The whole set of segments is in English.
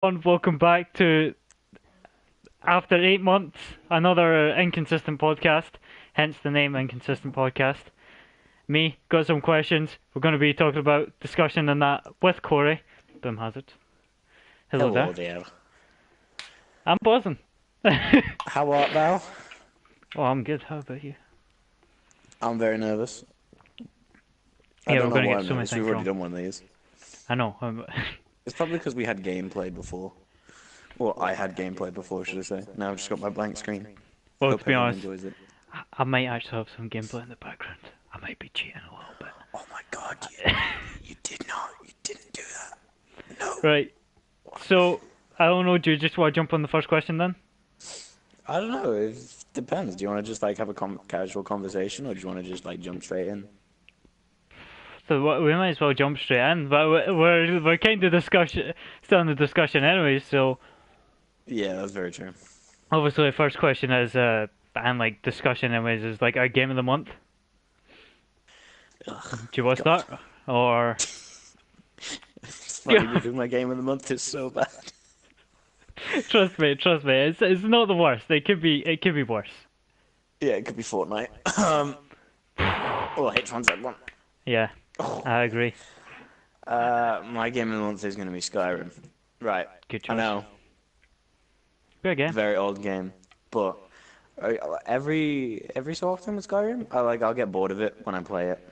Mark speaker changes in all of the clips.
Speaker 1: everyone, welcome back to after 8 months, another inconsistent podcast. Hence the name Inconsistent Podcast. Me got some questions. We're going to be talking about discussion and that with Corey. Boom Hazard. Hello there.
Speaker 2: Hello there.
Speaker 1: I'm buzzing.
Speaker 2: How art thou?
Speaker 1: Oh, I'm good. How about you?
Speaker 2: I'm very nervous. I
Speaker 1: Yeah,
Speaker 2: don't
Speaker 1: we're
Speaker 2: know
Speaker 1: going to
Speaker 2: why
Speaker 1: get
Speaker 2: I'm
Speaker 1: so many
Speaker 2: nervous. We've
Speaker 1: things
Speaker 2: already
Speaker 1: wrong.
Speaker 2: done one of these.
Speaker 1: I know.
Speaker 2: It's probably because we had gameplay before. Or I had gameplay before, should I say. Now I've just got my blank screen.
Speaker 1: Well,
Speaker 2: Hope
Speaker 1: to be
Speaker 2: everyone
Speaker 1: honest,
Speaker 2: enjoys it.
Speaker 1: I might actually have some gameplay in the background. I might be cheating a little bit.
Speaker 2: Oh my god, you did not. You didn't do that. No.
Speaker 1: Right. So, I don't know. Do you just want to jump on the first question then?
Speaker 2: I don't know. It depends. Do you want to just like have a casual conversation or do you want to just like jump straight in?
Speaker 1: So we might as well jump straight in, but we're kind of still in the discussion anyways. So
Speaker 2: Yeah, that's very true.
Speaker 1: obviously the first question is and like discussion anyways is like our game of the month.
Speaker 2: Ugh,
Speaker 1: Do you want to
Speaker 2: God.
Speaker 1: start or
Speaker 2: It's funny because my game of the month is so bad.
Speaker 1: trust me, it's not the worst. It could be worse.
Speaker 2: Yeah, it could be Fortnite. Oh, H1Z1.
Speaker 1: Yeah,
Speaker 2: Oh.
Speaker 1: I agree.
Speaker 2: My game of the month is going to be Skyrim. Right.
Speaker 1: Good
Speaker 2: I
Speaker 1: choice.
Speaker 2: know,
Speaker 1: Good game.
Speaker 2: very old game, but every so often with Skyrim, I'll get bored of it when I play it,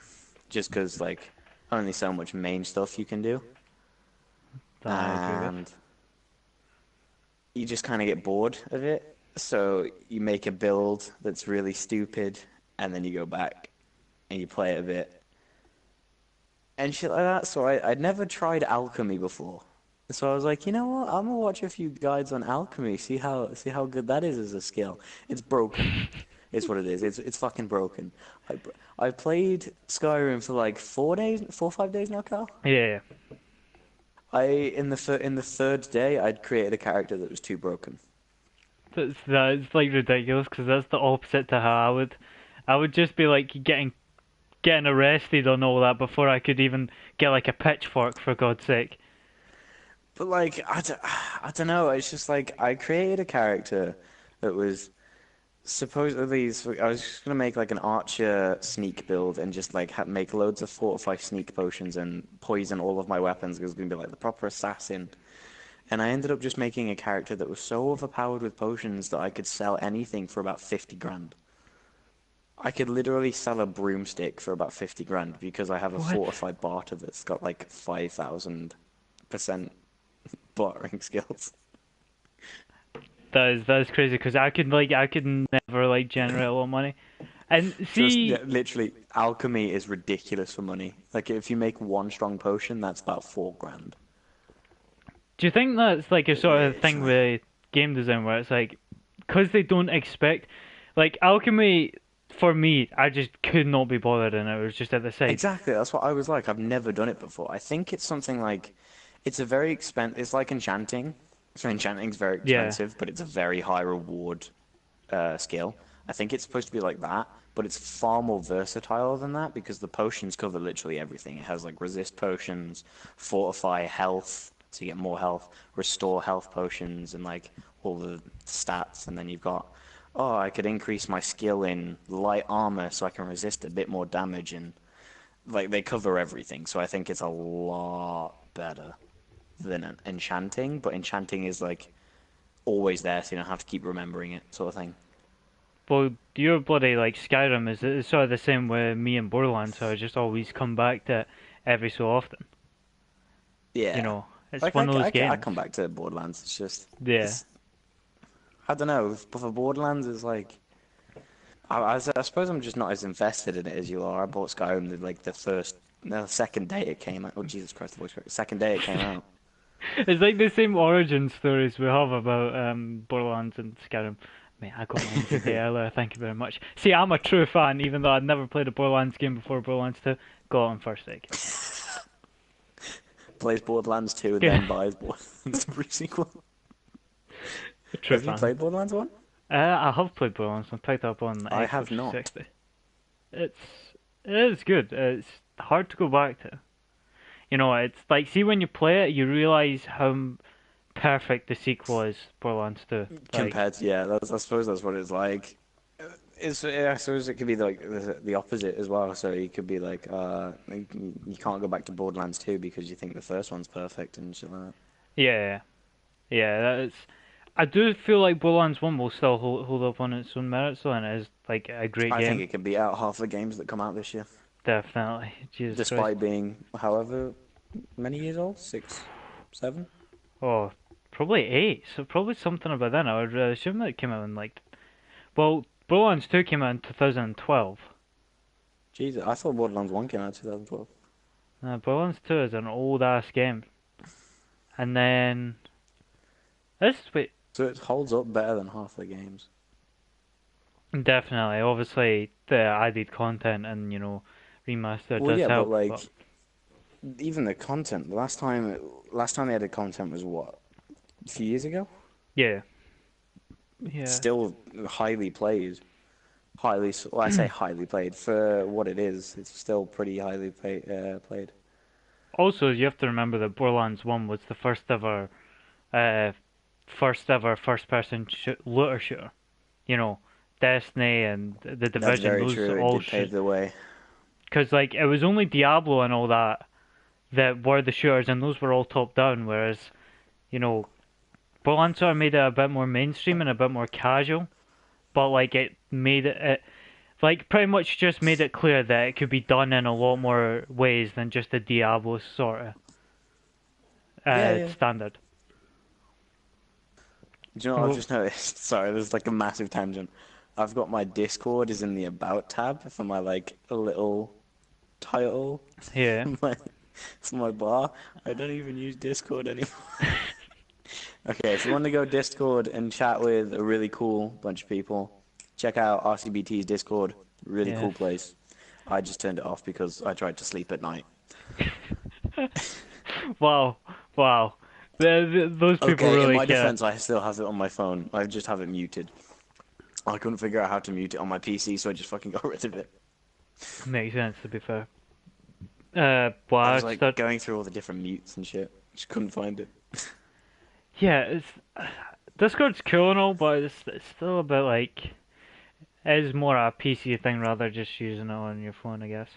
Speaker 2: just because like only so much main stuff you can do,
Speaker 1: That I agree with.
Speaker 2: and you just kind of get bored of it. So you make a build that's really stupid, and then you go back and you play it a bit and shit like that. So I'd never tried alchemy before. So I was like, you know what? I'm gonna watch a few guides on alchemy, see how good that is as a skill. It's broken. It's what it is. It's fucking broken. I played Skyrim for like 4 days, 4 or 5 days now, Carl.
Speaker 1: Yeah,
Speaker 2: In the third day, I'd created a character that was too broken.
Speaker 1: that's like ridiculous because that's the opposite to how I would just be like getting arrested on all that before I could even get like a pitchfork for God's sake.
Speaker 2: But like, I don't know. It's just like I created a character that was supposedly. I was just gonna make like an archer sneak build and just like make loads of fortify sneak potions and poison all of my weapons because it's gonna be like the proper assassin. And I ended up just making a character that was so overpowered with potions that I could sell anything for about 50 grand. I could literally sell a broomstick for about 50 grand because I have a
Speaker 1: What?
Speaker 2: fortified barter that's got like 5,000% bartering skills.
Speaker 1: That is crazy because I could never like generate a lot of money. And
Speaker 2: Just
Speaker 1: see,
Speaker 2: literally, alchemy is ridiculous for money. Like if you make one strong potion, that's about 4 grand.
Speaker 1: do you think that's like a sort of thing
Speaker 2: Literally.
Speaker 1: with game design where it's like because they don't expect like alchemy for me, I just could not be bothered and it was just at the side.
Speaker 2: Exactly, that's what I was like. I've never done it before. I think it's something like, it's a very expensive. It's like enchanting. So enchanting's very
Speaker 1: Yeah,
Speaker 2: expensive, but it's a very high reward skill. I think it's supposed to be like that, but it's far more versatile than that because the potions cover literally everything. It has like resist potions, fortify health, so you get more health, restore health potions, and like all the stats. And then you've got, oh, I could increase my skill in light armor so I can resist a bit more damage, and like they cover everything. So I think it's a lot better than enchanting, but enchanting is like always there, so you don't have to keep remembering it, sort of thing.
Speaker 1: well, your bloody like Skyrim is sort of the same with me and Borderlands, so I just always come back to it every so often. You
Speaker 2: Yeah.
Speaker 1: know, it's
Speaker 2: Like
Speaker 1: one of those
Speaker 2: I
Speaker 1: games.
Speaker 2: come back to Borderlands. It's just
Speaker 1: Yeah.
Speaker 2: it's I don't know. But for Borderlands, it's like I suppose I'm just not as invested in it as you are. I bought Skyrim like the first, no, second day it came out. Oh Jesus Christ, the voice crack. Second day it came out.
Speaker 1: It's like the same origin stories we have about Borderlands and Skyrim. Mate, I got mine today earlier, thank you very much. See, I'm a true fan, even though I'd never played a Borderlands game before Borderlands 2. Got it on first take.
Speaker 2: Plays Borderlands 2 and
Speaker 1: Yeah,
Speaker 2: then buys Borderlands 3 sequel.
Speaker 1: true
Speaker 2: Have you
Speaker 1: fan.
Speaker 2: played Borderlands 1?
Speaker 1: I have played Borderlands, I picked up on
Speaker 2: I
Speaker 1: Xbox
Speaker 2: have not.
Speaker 1: 360. It's, it is good, it's hard to go back to. You know, it's like, see when you play it, you realise how perfect the sequel is Borderlands 2. Like,
Speaker 2: Compared to, yeah, I suppose that's what it's like. I suppose it could be like the opposite as well. So you could be like, you can't go back to Borderlands 2 because you think the first one's perfect and shit like that.
Speaker 1: yeah, yeah, that is. I do feel like Borderlands 1 will still hold up on its own merits, though, and it is like a great
Speaker 2: I think
Speaker 1: game.
Speaker 2: it could beat out half the games that come out this year,
Speaker 1: Definitely. Jesus Christ.
Speaker 2: despite being however many years old, 6, 7.
Speaker 1: Oh, probably 8. So probably something about then. I would assume that it came out in like. Well, Borderlands 2 came out in 2012.
Speaker 2: Jesus, I thought Borderlands 1 came out in 2012.
Speaker 1: Borderlands 2 is an old ass game. And then. Wait.
Speaker 2: So it holds up better than half the games.
Speaker 1: Definitely. Obviously, the added content and, remaster
Speaker 2: Well,
Speaker 1: does
Speaker 2: yeah,
Speaker 1: help.
Speaker 2: but like even the content. The last time they added content was what, a few years ago?
Speaker 1: Yeah. Yeah.
Speaker 2: Still highly played. Well, I say highly played for what it is. It's still pretty highly played.
Speaker 1: Also, you have to remember that Borderlands 1 was the uh, first ever first-person looter shooter. Destiny and the Division.
Speaker 2: That's very
Speaker 1: those
Speaker 2: true. It
Speaker 1: all
Speaker 2: did pave the way.
Speaker 1: Because like it was only Diablo and all that were the shooters, and those were all top-down. Whereas, Borderlands sort of made it a bit more mainstream and a bit more casual. But like it made it like pretty much just made it clear that it could be done in a lot more ways than just the Diablo sort of
Speaker 2: Yeah.
Speaker 1: standard.
Speaker 2: Do you know what I've just noticed? Sorry, there's like a massive tangent. I've got my Discord is in the About tab for my like little title.
Speaker 1: Yeah.
Speaker 2: It's my bar. I don't even use Discord anymore. Okay, if you want to go Discord and chat with a really cool bunch of people, check out RCBT's Discord. Really cool
Speaker 1: Yes.
Speaker 2: place. I just turned it off because I tried to sleep at night.
Speaker 1: Wow. Those people
Speaker 2: Okay,
Speaker 1: really
Speaker 2: in my
Speaker 1: care.
Speaker 2: defense, I still have it on my phone. I just have it muted. I couldn't figure out how to mute it on my PC, so I just fucking got rid of it.
Speaker 1: Makes sense, to be fair.
Speaker 2: I was like
Speaker 1: Start...
Speaker 2: going through all the different mutes and shit. Just couldn't find it.
Speaker 1: Yeah, Discord's cool and all, but it's still a bit like it is more a PC thing rather than just using it on your phone, I guess.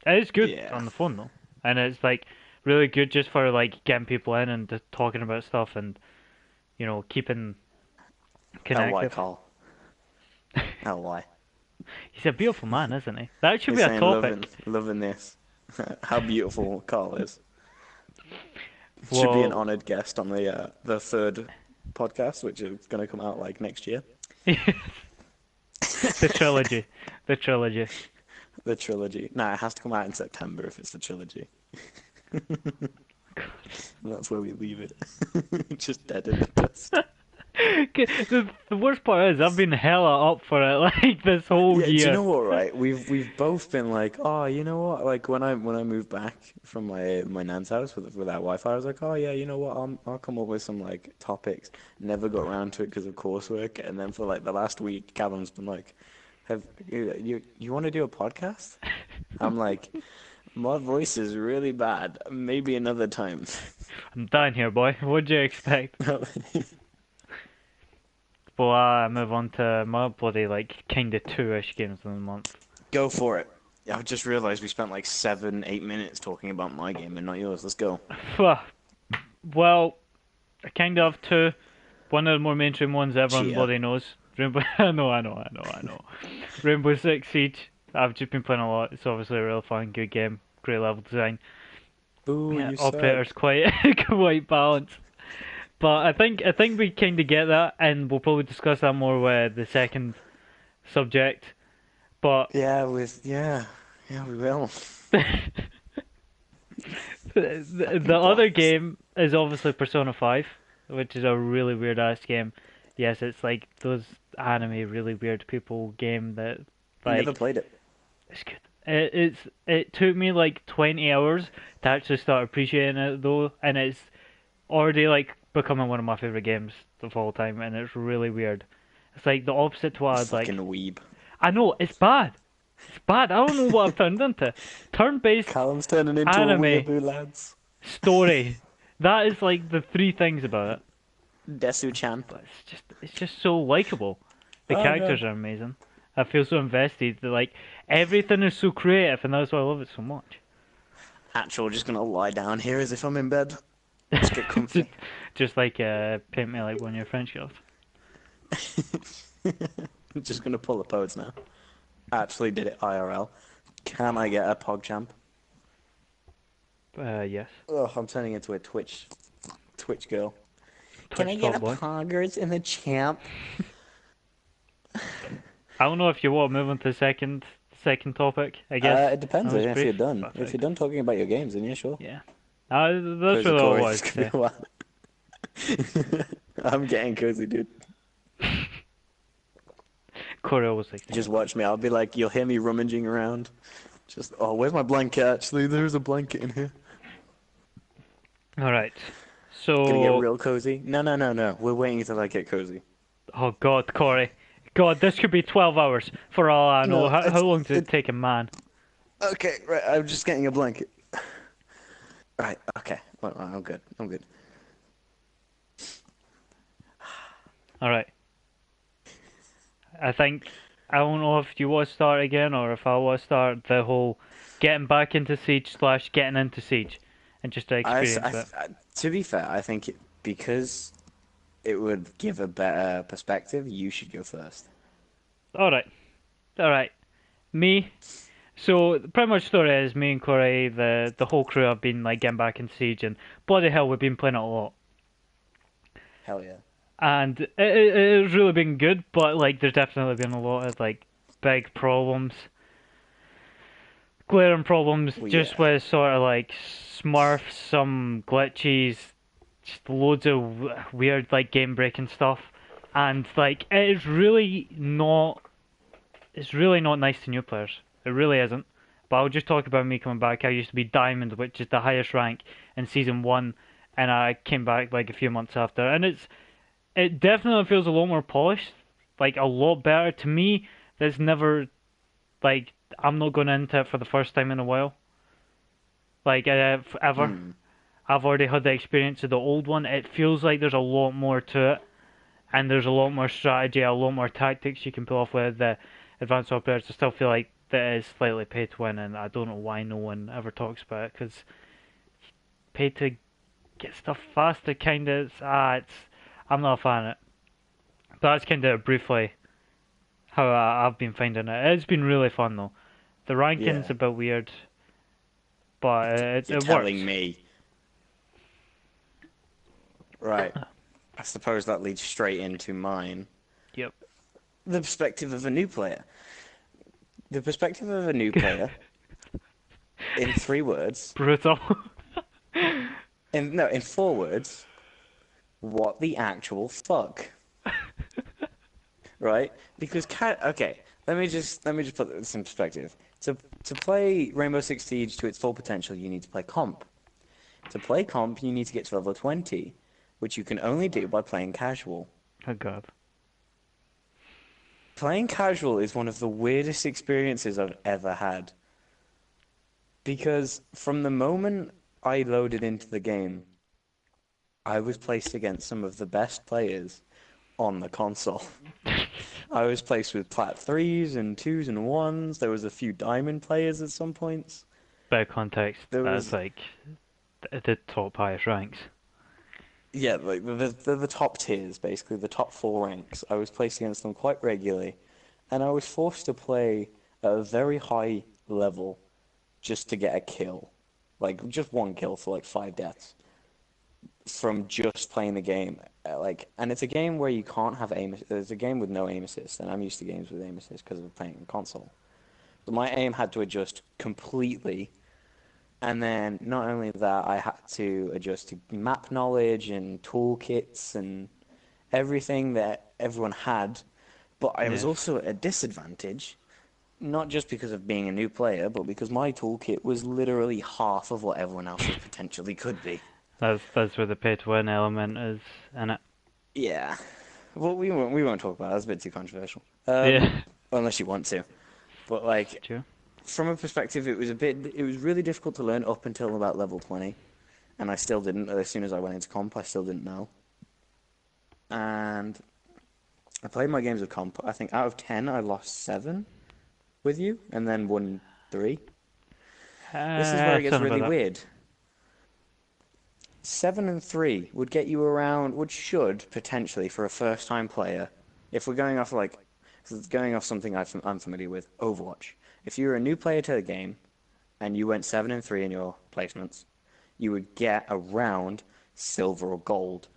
Speaker 1: It is good
Speaker 2: Yeah.
Speaker 1: on the phone though, and it's like really good just for like getting people in and just talking about stuff and keeping
Speaker 2: LY,
Speaker 1: connected.
Speaker 2: Carl. LY.
Speaker 1: He's a beautiful man, isn't he? That should
Speaker 2: He's
Speaker 1: be a
Speaker 2: saying
Speaker 1: topic.
Speaker 2: loving this. How beautiful Carl is. Should be an honoured guest on the third podcast, which is going to come out like next year.
Speaker 1: The trilogy. The trilogy.
Speaker 2: The trilogy. Nah, it has to come out in September if it's the trilogy. That's where we leave it. Just dead in the dust.
Speaker 1: The worst part is I've been hella up for it like this whole
Speaker 2: Yeah,
Speaker 1: year.
Speaker 2: do you know what, right? We've both been like, oh, you know what? Like when I moved back from my nan's house without Wi-Fi, I was like, oh yeah, you know what? I'll come up with some like topics. Never got around to it because of coursework, and then for like the last week, Callum's been like, have you want to do a podcast? I'm like, my voice is really bad. Maybe another time.
Speaker 1: I'm down here, boy. What'd you expect? Well, I move on to my bloody like kinda 2-ish games in the month.
Speaker 2: Go for it. I just realized we spent like 7-8 minutes talking about my game and not yours. Let's go.
Speaker 1: Well, I kinda have two. One of the more mainstream ones everyone
Speaker 2: Cheater.
Speaker 1: bloody knows. Rainbow. I know. Rainbow Six Siege. I've just been playing a lot. It's obviously a real fun, good game. Great level design.
Speaker 2: Boo,
Speaker 1: Yeah,
Speaker 2: you
Speaker 1: operator's
Speaker 2: suck.
Speaker 1: quite balanced. But I think we kind of get that, and we'll probably discuss that more with the second subject. But
Speaker 2: Yeah, we will.
Speaker 1: the other game is obviously Persona 5, which is a really weird ass game. Yes, it's like those anime really weird people game that like
Speaker 2: Never played it.
Speaker 1: it's good. It took me like 20 hours to actually start appreciating it though, and it's already like becoming one of my favorite games of all time, and it's really weird. It's like the opposite to what I'd like.
Speaker 2: Fucking weeb.
Speaker 1: I know it's bad. It's bad. I don't know what I've turned into. Turn-based
Speaker 2: Callum's turning into
Speaker 1: Anime.
Speaker 2: a weeaboo, lads.
Speaker 1: story. That is like the three things about it.
Speaker 2: Desu-chan.
Speaker 1: but it's just so likable. The
Speaker 2: Oh no.
Speaker 1: characters are amazing. I feel so invested. Like everything is so creative, and that's why I love it so much.
Speaker 2: Actual, just gonna lie down here as if I'm in bed. Just get
Speaker 1: just,
Speaker 2: comfy.
Speaker 1: just like paint me like one of your French girls.
Speaker 2: Just gonna pull the pose now. Actually did it IRL. Can I get a PogChamp?
Speaker 1: Yes.
Speaker 2: Ugh, I'm turning into a Twitch girl. Can I
Speaker 1: Twitch
Speaker 2: get
Speaker 1: top
Speaker 2: a
Speaker 1: boy.
Speaker 2: Poggers in the champ?
Speaker 1: I don't know if you want to move on to the second topic. I guess
Speaker 2: It depends
Speaker 1: that was
Speaker 2: if you're
Speaker 1: brief.
Speaker 2: done.
Speaker 1: That's
Speaker 2: If
Speaker 1: right.
Speaker 2: you're done talking about your games, then yeah, sure.
Speaker 1: Yeah. That's
Speaker 2: Cozy
Speaker 1: really all I
Speaker 2: Corey,
Speaker 1: wanted
Speaker 2: it's
Speaker 1: to
Speaker 2: gonna
Speaker 1: say.
Speaker 2: be a while. I'm getting cozy, dude.
Speaker 1: Corey always likes
Speaker 2: Just watch me. I'll be like, you'll hear me rummaging around. Just, oh, where's my blanket? Actually, there's a blanket in here.
Speaker 1: All right.
Speaker 2: Gonna get
Speaker 1: So,
Speaker 2: real cozy? No, no, no, no. We're waiting until I get cozy.
Speaker 1: oh God, Corey. God, this could be 12 hours for all I know.
Speaker 2: No,
Speaker 1: How long does it take a man?
Speaker 2: okay. Right, I'm just getting a blanket. Right. Okay. Well, I'm good. I'm good.
Speaker 1: All right. I don't know if you want to start again or if I want to start the whole getting back into Siege / getting into Siege and just to experience it.
Speaker 2: To be fair, I think because it would give a better perspective, you should go first.
Speaker 1: All right. All right. Me. So pretty much the story is me and Corey, the whole crew have been like getting back into Siege and bloody hell we've been playing it a lot.
Speaker 2: Hell yeah.
Speaker 1: And it's really been good, but like there's definitely been a lot of like big problems, glaring problems,
Speaker 2: Well,
Speaker 1: just
Speaker 2: yeah.
Speaker 1: with sort of like Smurfs, some glitches, just loads of weird like game breaking stuff, and like it's really not nice to new players. It really isn't. But I'll just talk about me coming back. I used to be Diamond, which is the highest rank in season 1, and I came back like a few months after, and it definitely feels a lot more polished, like a lot better to me. There's never like I'm not going into it for the first time in a while, like ever.
Speaker 2: Hmm.
Speaker 1: I've already had the experience of the old one. It feels like there's a lot more to it, and there's a lot more strategy, a lot more tactics you can pull off with the advanced operators. I still feel like that is slightly pay to win, and I don't know why no one ever talks about it because pay to get stuff faster kind of it's I'm not a fan of it. But that's kind of briefly how I've been finding it. It's been really fun though. The ranking's
Speaker 2: Yeah.
Speaker 1: a bit weird, but
Speaker 2: You're
Speaker 1: it works.
Speaker 2: telling me. Right. I suppose that leads straight into mine.
Speaker 1: Yep.
Speaker 2: The perspective of a new player. The perspective of a new player, in 3 words,
Speaker 1: Brutal.
Speaker 2: in 4 words, what the actual fuck? Right? Because okay, let me just put this in perspective. To play Rainbow Six Siege to its full potential, you need to play comp. To play comp, you need to get to level 20, which you can only do by playing casual.
Speaker 1: Oh god.
Speaker 2: Playing casual is one of the weirdest experiences I've ever had. Because from the moment I loaded into the game, I was placed against some of the best players on the console. I was placed with plat 3s and 2s and 1s. There was a few diamond players at some points.
Speaker 1: Bit of context.
Speaker 2: There
Speaker 1: That's
Speaker 2: was
Speaker 1: like the top highest ranks.
Speaker 2: Yeah, like the top tiers, basically the top 4 ranks. I was placed against them quite regularly, and I was forced to play at a very high level just to get a kill, like just one kill for like 5 deaths from just playing the game. And it's a game where you can't have aim. It's a game with no aim assist, and I'm used to games with aim assist because of playing on console. But my aim had to adjust completely. And then not only that, I had to adjust to map knowledge and toolkits and everything that everyone had. But I was
Speaker 1: Yeah.
Speaker 2: also at a disadvantage, not just because of being a new player, but because my toolkit was literally half of what everyone else's potentially could be.
Speaker 1: That's where the pay to win element is in it.
Speaker 2: Yeah. Well, we won't talk about it. That's a bit too controversial.
Speaker 1: Yeah.
Speaker 2: Unless you want to. But like,
Speaker 1: True.
Speaker 2: from a perspective, it was really difficult to learn up until about level 20. And I still didn't. As soon as I went into comp, I still didn't know. and I played my games with comp. I think out of 10, I lost 7 with you, and then won 3. This is where it gets
Speaker 1: Something
Speaker 2: really
Speaker 1: about
Speaker 2: weird. 7 and 3 would get you around, would should potentially for a first-time player, if we're going off like, going off something I'm familiar with, Overwatch. If you were a new player to the game, and you went 7 and 3 in your placements, you would get around silver or gold,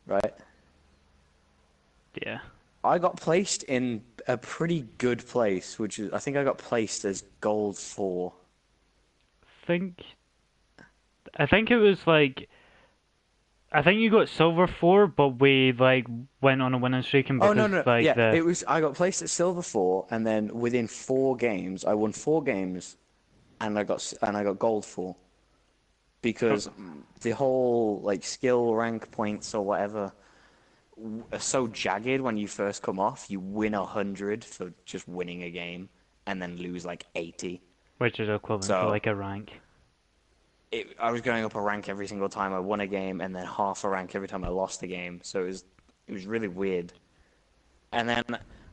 Speaker 2: right?
Speaker 1: that. Yeah.
Speaker 2: I got placed in a pretty good place, which is I think I got placed as gold 4.
Speaker 1: Think I think it was like I think you got silver 4, but we like went on a winning streak and
Speaker 2: Oh no,
Speaker 1: because
Speaker 2: no,
Speaker 1: like
Speaker 2: yeah,
Speaker 1: the
Speaker 2: it was I got placed at silver 4, and then within 4 games, I won 4 games, and I got gold 4 because the whole like skill rank points or whatever are so jagged when you first come off. You win 100 for just winning a game, and then lose like 80.
Speaker 1: which is equivalent to
Speaker 2: So
Speaker 1: like a rank.
Speaker 2: I was going up a rank every single time I won a game, and then half a rank every time I lost a game. So it was really weird. And then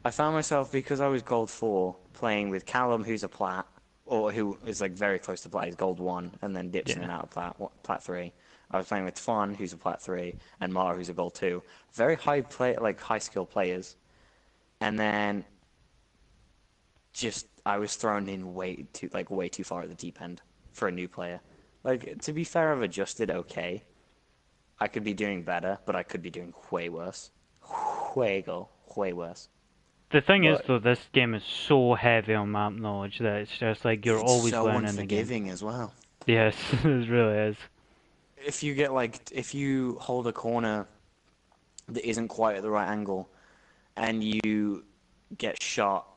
Speaker 2: I found myself, because I was gold 4, playing with Callum, who's a plat, or who is like very close to plat. He's gold 1, and then dips in
Speaker 1: Yeah.
Speaker 2: and out of plat 3. I was playing with Fon, who's a plat 3, and Mara, who's a gold 2. Very high skill players. And then just I was thrown in way too far at the deep end for a new player. Like, to be fair, I've adjusted okay. I could be doing better, but I could be doing way worse. Way worse.
Speaker 1: The thing is
Speaker 2: But
Speaker 1: though, this game is so heavy on map knowledge that it's just like you're
Speaker 2: it's
Speaker 1: always
Speaker 2: so
Speaker 1: learning the game.
Speaker 2: unforgiving as well.
Speaker 1: Yes, it really is.
Speaker 2: If you hold a corner that isn't quite at the right angle, and you get shot,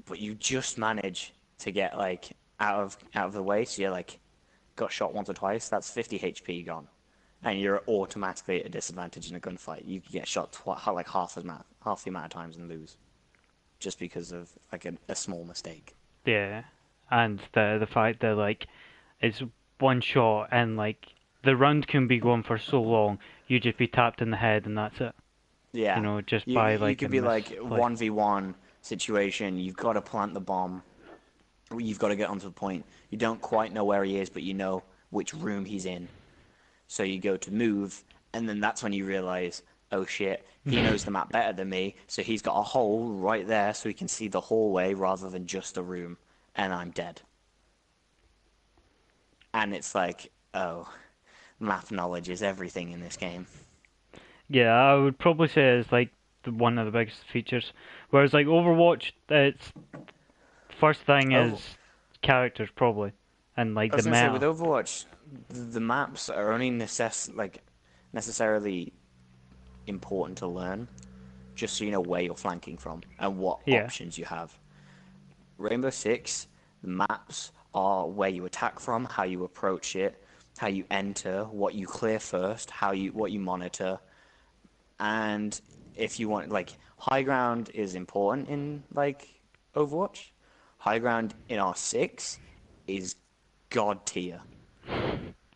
Speaker 2: but you just manage to get like out of the way, so you're like got shot once or twice, that's 50 HP gone, and you're automatically at a disadvantage in a gunfight. You can get shot like half the amount of times and lose, just because of like a small mistake.
Speaker 1: Yeah, and the fact that like it's one shot and like the round can be going for so long, you just be tapped in the head and that's it. You
Speaker 2: Yeah,
Speaker 1: know, just
Speaker 2: you
Speaker 1: by
Speaker 2: you
Speaker 1: like a
Speaker 2: could be like
Speaker 1: misplay.
Speaker 2: 1v1 situation. You've got to plant the bomb. You've got to get onto the point. You don't quite know where he is, but you know which room he's in. So you go to move, and then that's when you realize, oh shit, he knows the map better than me, so he's got a hole right there so he can see the hallway rather than just a room, and I'm dead. And it's like, oh, map knowledge is everything in this game.
Speaker 1: Yeah, I would probably say it's like one of the biggest features. Whereas like Overwatch, it's first thing
Speaker 2: Oh,
Speaker 1: is characters probably, and like
Speaker 2: I
Speaker 1: the
Speaker 2: was gonna say with
Speaker 1: meta.
Speaker 2: Overwatch, the maps are only necessarily important to learn, just so you know where you're flanking from and what
Speaker 1: Yeah,
Speaker 2: options you have. Rainbow Six, the maps are where you attack from, how you approach it, how you enter, what you clear first, what you monitor, and if you want like high ground is important in like Overwatch. High ground in R6 is god tier.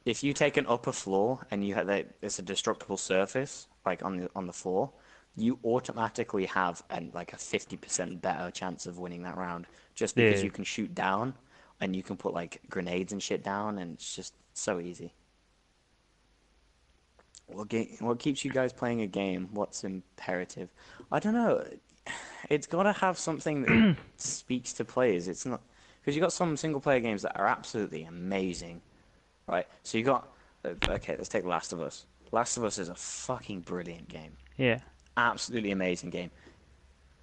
Speaker 2: If you take an upper floor and you have that, it's a destructible surface like on the floor, you automatically have like a 50% better chance of winning that round just because
Speaker 1: yeah,
Speaker 2: you can shoot down and you can put like grenades and shit down, and it's just so easy. What keeps you guys playing a game? What's imperative? I don't know. It's got to have something that speaks to players. It's not because you got some single player games that are absolutely amazing, right? So you got okay, let's take Last of Us. Last of Us is a fucking brilliant game.
Speaker 1: yeah.
Speaker 2: Absolutely amazing game.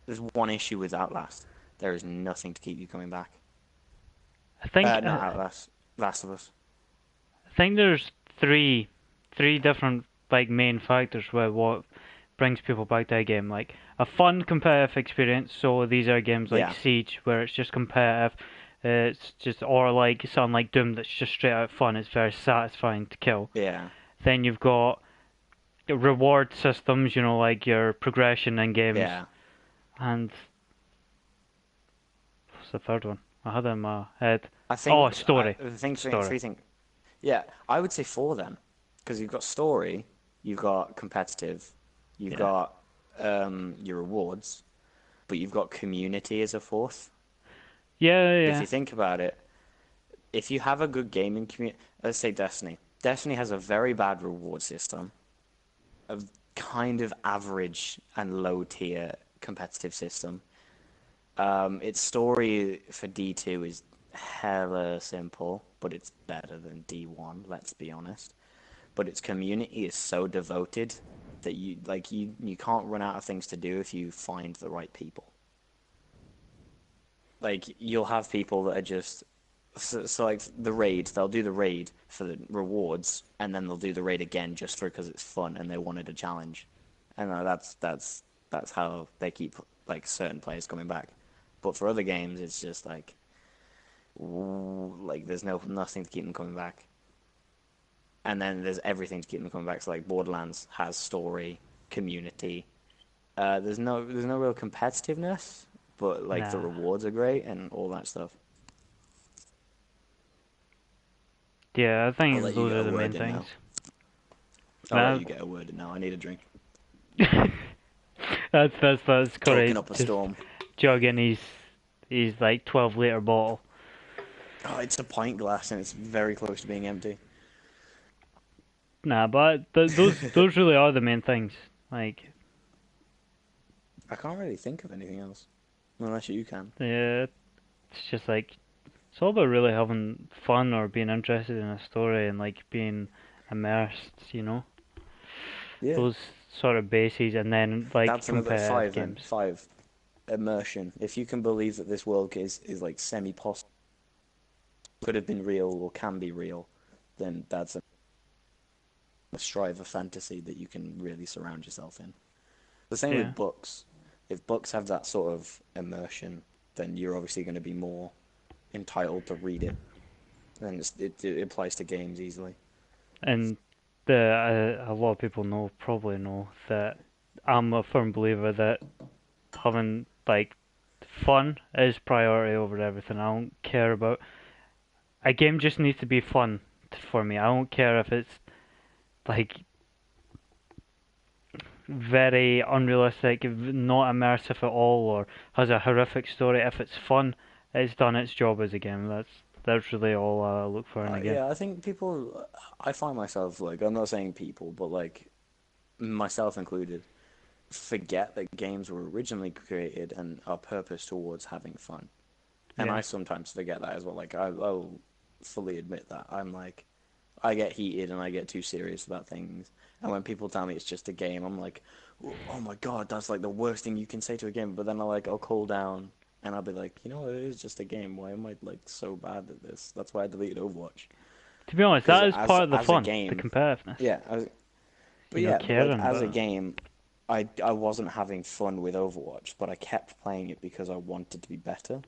Speaker 2: There's one issue with Outlast. There is nothing to keep you coming back.
Speaker 1: I think
Speaker 2: Not Outlast. Last of Us.
Speaker 1: I think there's three different like main factors where what brings people back to a game, like a fun competitive experience. So these are games like
Speaker 2: Yeah.
Speaker 1: Siege where it's just competitive. It's just or like something like Doom that's just straight out fun. It's very satisfying to kill.
Speaker 2: Yeah.
Speaker 1: Then you've got the reward systems, you know, like your progression in games,
Speaker 2: Yeah.
Speaker 1: and what's the third one? I had it in my head.
Speaker 2: I
Speaker 1: Oh,
Speaker 2: think
Speaker 1: story.
Speaker 2: the thing
Speaker 1: Story.
Speaker 2: three thing. Yeah, I would say 4 then, because you've got story, you've got competitive, You've
Speaker 1: Yeah.
Speaker 2: got your rewards, but you've got community as a fourth.
Speaker 1: Yeah,
Speaker 2: If
Speaker 1: yeah.
Speaker 2: you think about it, if you have a good gaming community, let's say Destiny. Destiny has a very bad reward system, a kind of average and low tier competitive system. Its story for D2 is hella simple, but it's better than D1, let's be honest. But its community is so devoted that you can't run out of things to do if you find the right people. Like you'll have people that are just so like the raid, they'll do the raid for the rewards, and then they'll do the raid again just for because it's fun and they wanted a challenge, and that's how they keep like certain players coming back. But for other games, it's just like there's nothing to keep them coming back, and then there's everything to keep them coming back. So like Borderlands has story, community. There's no real competitiveness, but like the
Speaker 1: Nah.
Speaker 2: rewards are great and all that stuff.
Speaker 1: Yeah, I
Speaker 2: I'll
Speaker 1: think
Speaker 2: let you
Speaker 1: those
Speaker 2: get
Speaker 1: are
Speaker 2: a
Speaker 1: the main
Speaker 2: word in
Speaker 1: things.
Speaker 2: now. I'll let
Speaker 1: Nah,
Speaker 2: you get a word in now. I need a drink.
Speaker 1: that's
Speaker 2: Talking
Speaker 1: correct.
Speaker 2: up a
Speaker 1: Just
Speaker 2: storm.
Speaker 1: jugging his like 12-liter bottle.
Speaker 2: Oh, it's a pint glass and it's very close to being empty.
Speaker 1: Nah, but those really are the main things. Like,
Speaker 2: I can't really think of anything else. Unless you can.
Speaker 1: yeah, it's just like it's all about really having fun or being interested in a story and like being immersed.
Speaker 2: Yeah.
Speaker 1: Those sort of bases, and then like
Speaker 2: That's another
Speaker 1: competitive
Speaker 2: five then.
Speaker 1: games.
Speaker 2: 5. Immersion. If you can believe that this world is like semi-possible, could have been real or can be real, then that's a strive of fantasy that you can really surround yourself in. The same
Speaker 1: Yeah,
Speaker 2: with books. If books have that sort of immersion, then you're obviously going to be more entitled to read it. And it applies to games easily.
Speaker 1: and a lot of people probably know that I'm a firm believer that having like fun is priority over everything. I don't care about a game; just needs to be fun for me. I don't care if it's like very unrealistic, not immersive at all, or has a horrific story. If it's fun, it's done its job as a game. That's really all I look for in a game.
Speaker 2: Yeah, I think people. I find myself like I'm not saying people, but like myself included, forget that games were originally created and are purposed towards having fun. And I
Speaker 1: Yeah,
Speaker 2: sometimes forget that as well. Like I'll fully admit that I'm like I get heated and I get too serious about things. And when people tell me it's just a game, I'm like, oh my God, that's like the worst thing you can say to a game. But then I'll cool down and I'll be like, you know what, it is just a game. Why am I like so bad at this? That's why I deleted Overwatch.
Speaker 1: to be honest,
Speaker 2: Because
Speaker 1: that is part of the
Speaker 2: as a
Speaker 1: fun, the
Speaker 2: game,
Speaker 1: competitiveness.
Speaker 2: yeah, but like
Speaker 1: Caring
Speaker 2: as a
Speaker 1: about it.
Speaker 2: game, I wasn't having fun with Overwatch, but I kept playing it because I wanted to be better.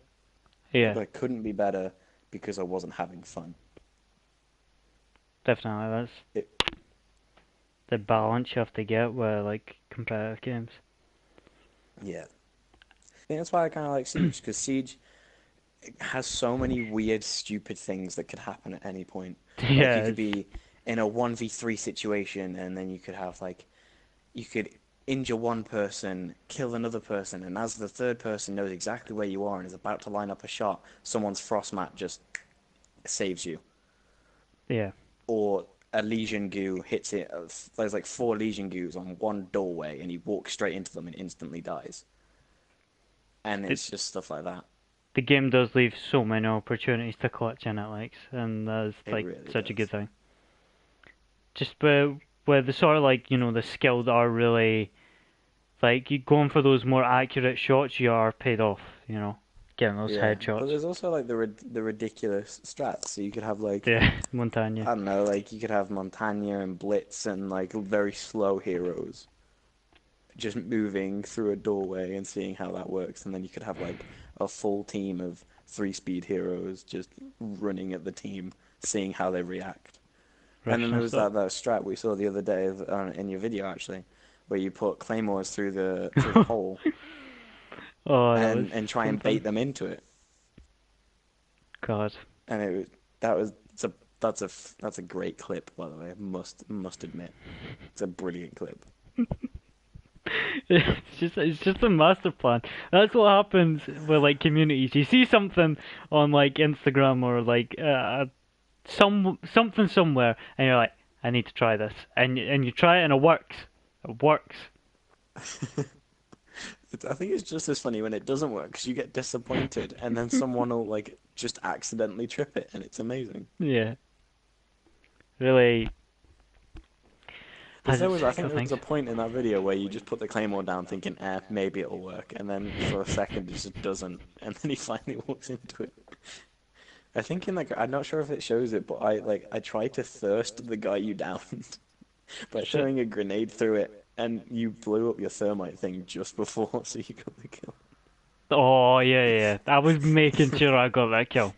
Speaker 1: Yeah,
Speaker 2: But I couldn't be better because I wasn't having fun.
Speaker 1: definitely. That's
Speaker 2: It,
Speaker 1: the balance you have to get with like competitive games.
Speaker 2: yeah. I think that's why I kind of like Siege, because Siege has so many weird, stupid things that could happen at any point. Like you
Speaker 1: Yeah,
Speaker 2: could be in a 1v3 situation, and then you could have like you could injure one person, kill another person, and as the third person knows exactly where you are and is about to line up a shot, someone's frost mat just saves you.
Speaker 1: yeah.
Speaker 2: Or a Legion goo hits it. There's like 4 Legion goos on one doorway, and he walks straight into them and instantly dies. And
Speaker 1: It,
Speaker 2: it's just stuff like that.
Speaker 1: the game does leave so many opportunities to clutch in it, like, and that's
Speaker 2: It
Speaker 1: like
Speaker 2: really
Speaker 1: such a good
Speaker 2: does.
Speaker 1: thing. Just where the sort of like the skilled are really like you going for those more accurate shots, you are paid off. Getting those
Speaker 2: Yeah, but
Speaker 1: headshots.
Speaker 2: there's also like the ridiculous strats. So you could have like
Speaker 1: Yeah, Montagna.
Speaker 2: I don't know, like you could have Montagna and Blitz and like very slow heroes just moving through a doorway and seeing how that works, and then you could have like a full team of 3-speed heroes just running at the team, seeing how they react. And then
Speaker 1: Russian
Speaker 2: there
Speaker 1: and
Speaker 2: was
Speaker 1: stuff.
Speaker 2: that strat we saw the other day in your video actually, where you put claymores through the hole
Speaker 1: Oh, that was
Speaker 2: and try
Speaker 1: fun
Speaker 2: and bait
Speaker 1: times.
Speaker 2: them into it.
Speaker 1: God.
Speaker 2: And that was it's a that's a great clip, by the way. Must admit, it's a brilliant clip.
Speaker 1: It's just a master plan. That's what happens with like communities. You see something on like Instagram or like something somewhere, and you're like, I need to try this, and you try it and it works. It works.
Speaker 2: I think it's just as funny when it doesn't work because you get disappointed, and then someone will like just accidentally trip it, and it's amazing.
Speaker 1: Yeah, really
Speaker 2: Because
Speaker 1: has its
Speaker 2: I
Speaker 1: good
Speaker 2: think there was
Speaker 1: things.
Speaker 2: a point in that video where you just put the claymore down, thinking, maybe it'll work, and then for a second it just doesn't, and then he finally walks into it. I think in like I'm not sure if it shows it, but I tried to thirst the guy you downed by
Speaker 1: Shit.
Speaker 2: throwing a grenade through it, and you blew up your thermite thing just before, so you got the kill.
Speaker 1: Oh yeah, yeah. I was making sure I got that kill.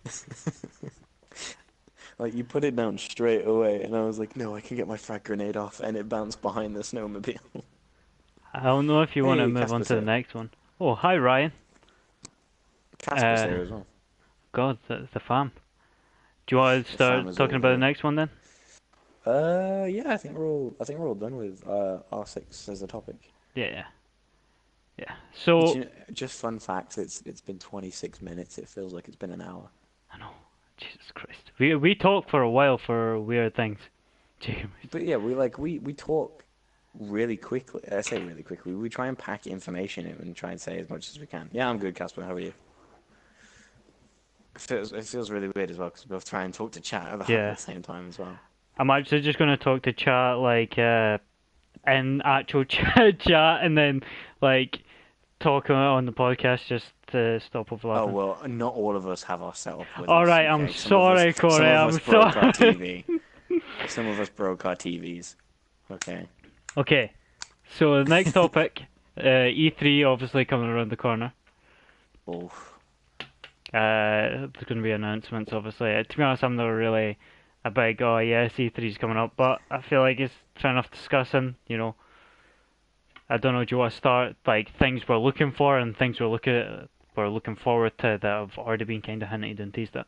Speaker 2: Like you put it down straight away, and I was like, no, I can get my frag grenade off, and it bounced behind the snowmobile.
Speaker 1: I don't know if you want to
Speaker 2: Hey,
Speaker 1: move on
Speaker 2: Casper's
Speaker 1: to the
Speaker 2: here.
Speaker 1: next one. Oh, hi Ryan.
Speaker 2: Casper's
Speaker 1: Uh,
Speaker 2: here as well.
Speaker 1: God, that's the fam. Do you want to
Speaker 2: The fam
Speaker 1: start
Speaker 2: is
Speaker 1: talking
Speaker 2: all
Speaker 1: about the
Speaker 2: here.
Speaker 1: next one then?
Speaker 2: Yeah, I think we're all done with R6 as a topic.
Speaker 1: Yeah, yeah, yeah.
Speaker 2: Do
Speaker 1: So
Speaker 2: you know, just fun fact, it's been 26 minutes. It feels like it's been an hour.
Speaker 1: I know, Jesus Christ. We talk for a while for weird things. James.
Speaker 2: But yeah, we talk really quickly. I say really quickly. We try and pack information in and try and say as much as we can. Yeah, I'm good, Casper. How are you? It feels really weird as well because we both try and talk to chat at the
Speaker 1: Yeah.
Speaker 2: same time as well.
Speaker 1: I'm actually just gonna talk to chat like in actual chat and then like talk on the podcast just to stop
Speaker 2: Oh
Speaker 1: overlapping.
Speaker 2: well, not all of us have our setup with
Speaker 1: All
Speaker 2: us.
Speaker 1: right, I'm
Speaker 2: Okay, some of us
Speaker 1: sorry,
Speaker 2: some
Speaker 1: Corey.
Speaker 2: of
Speaker 1: I'm
Speaker 2: us broke our
Speaker 1: sorry.
Speaker 2: TV. Some of us broke our TVs. Okay.
Speaker 1: Okay, so the next topic, E3 obviously coming around the corner.
Speaker 2: Oh,
Speaker 1: There's going to be announcements, obviously. To be honest, I'm not really a big, oh yes, E3's coming up, but I feel like it's fair enough discussing, you know. I don't know, do you want to start, like, things we're looking for and things we're looking forward to that have already been kind of hinted and teased at?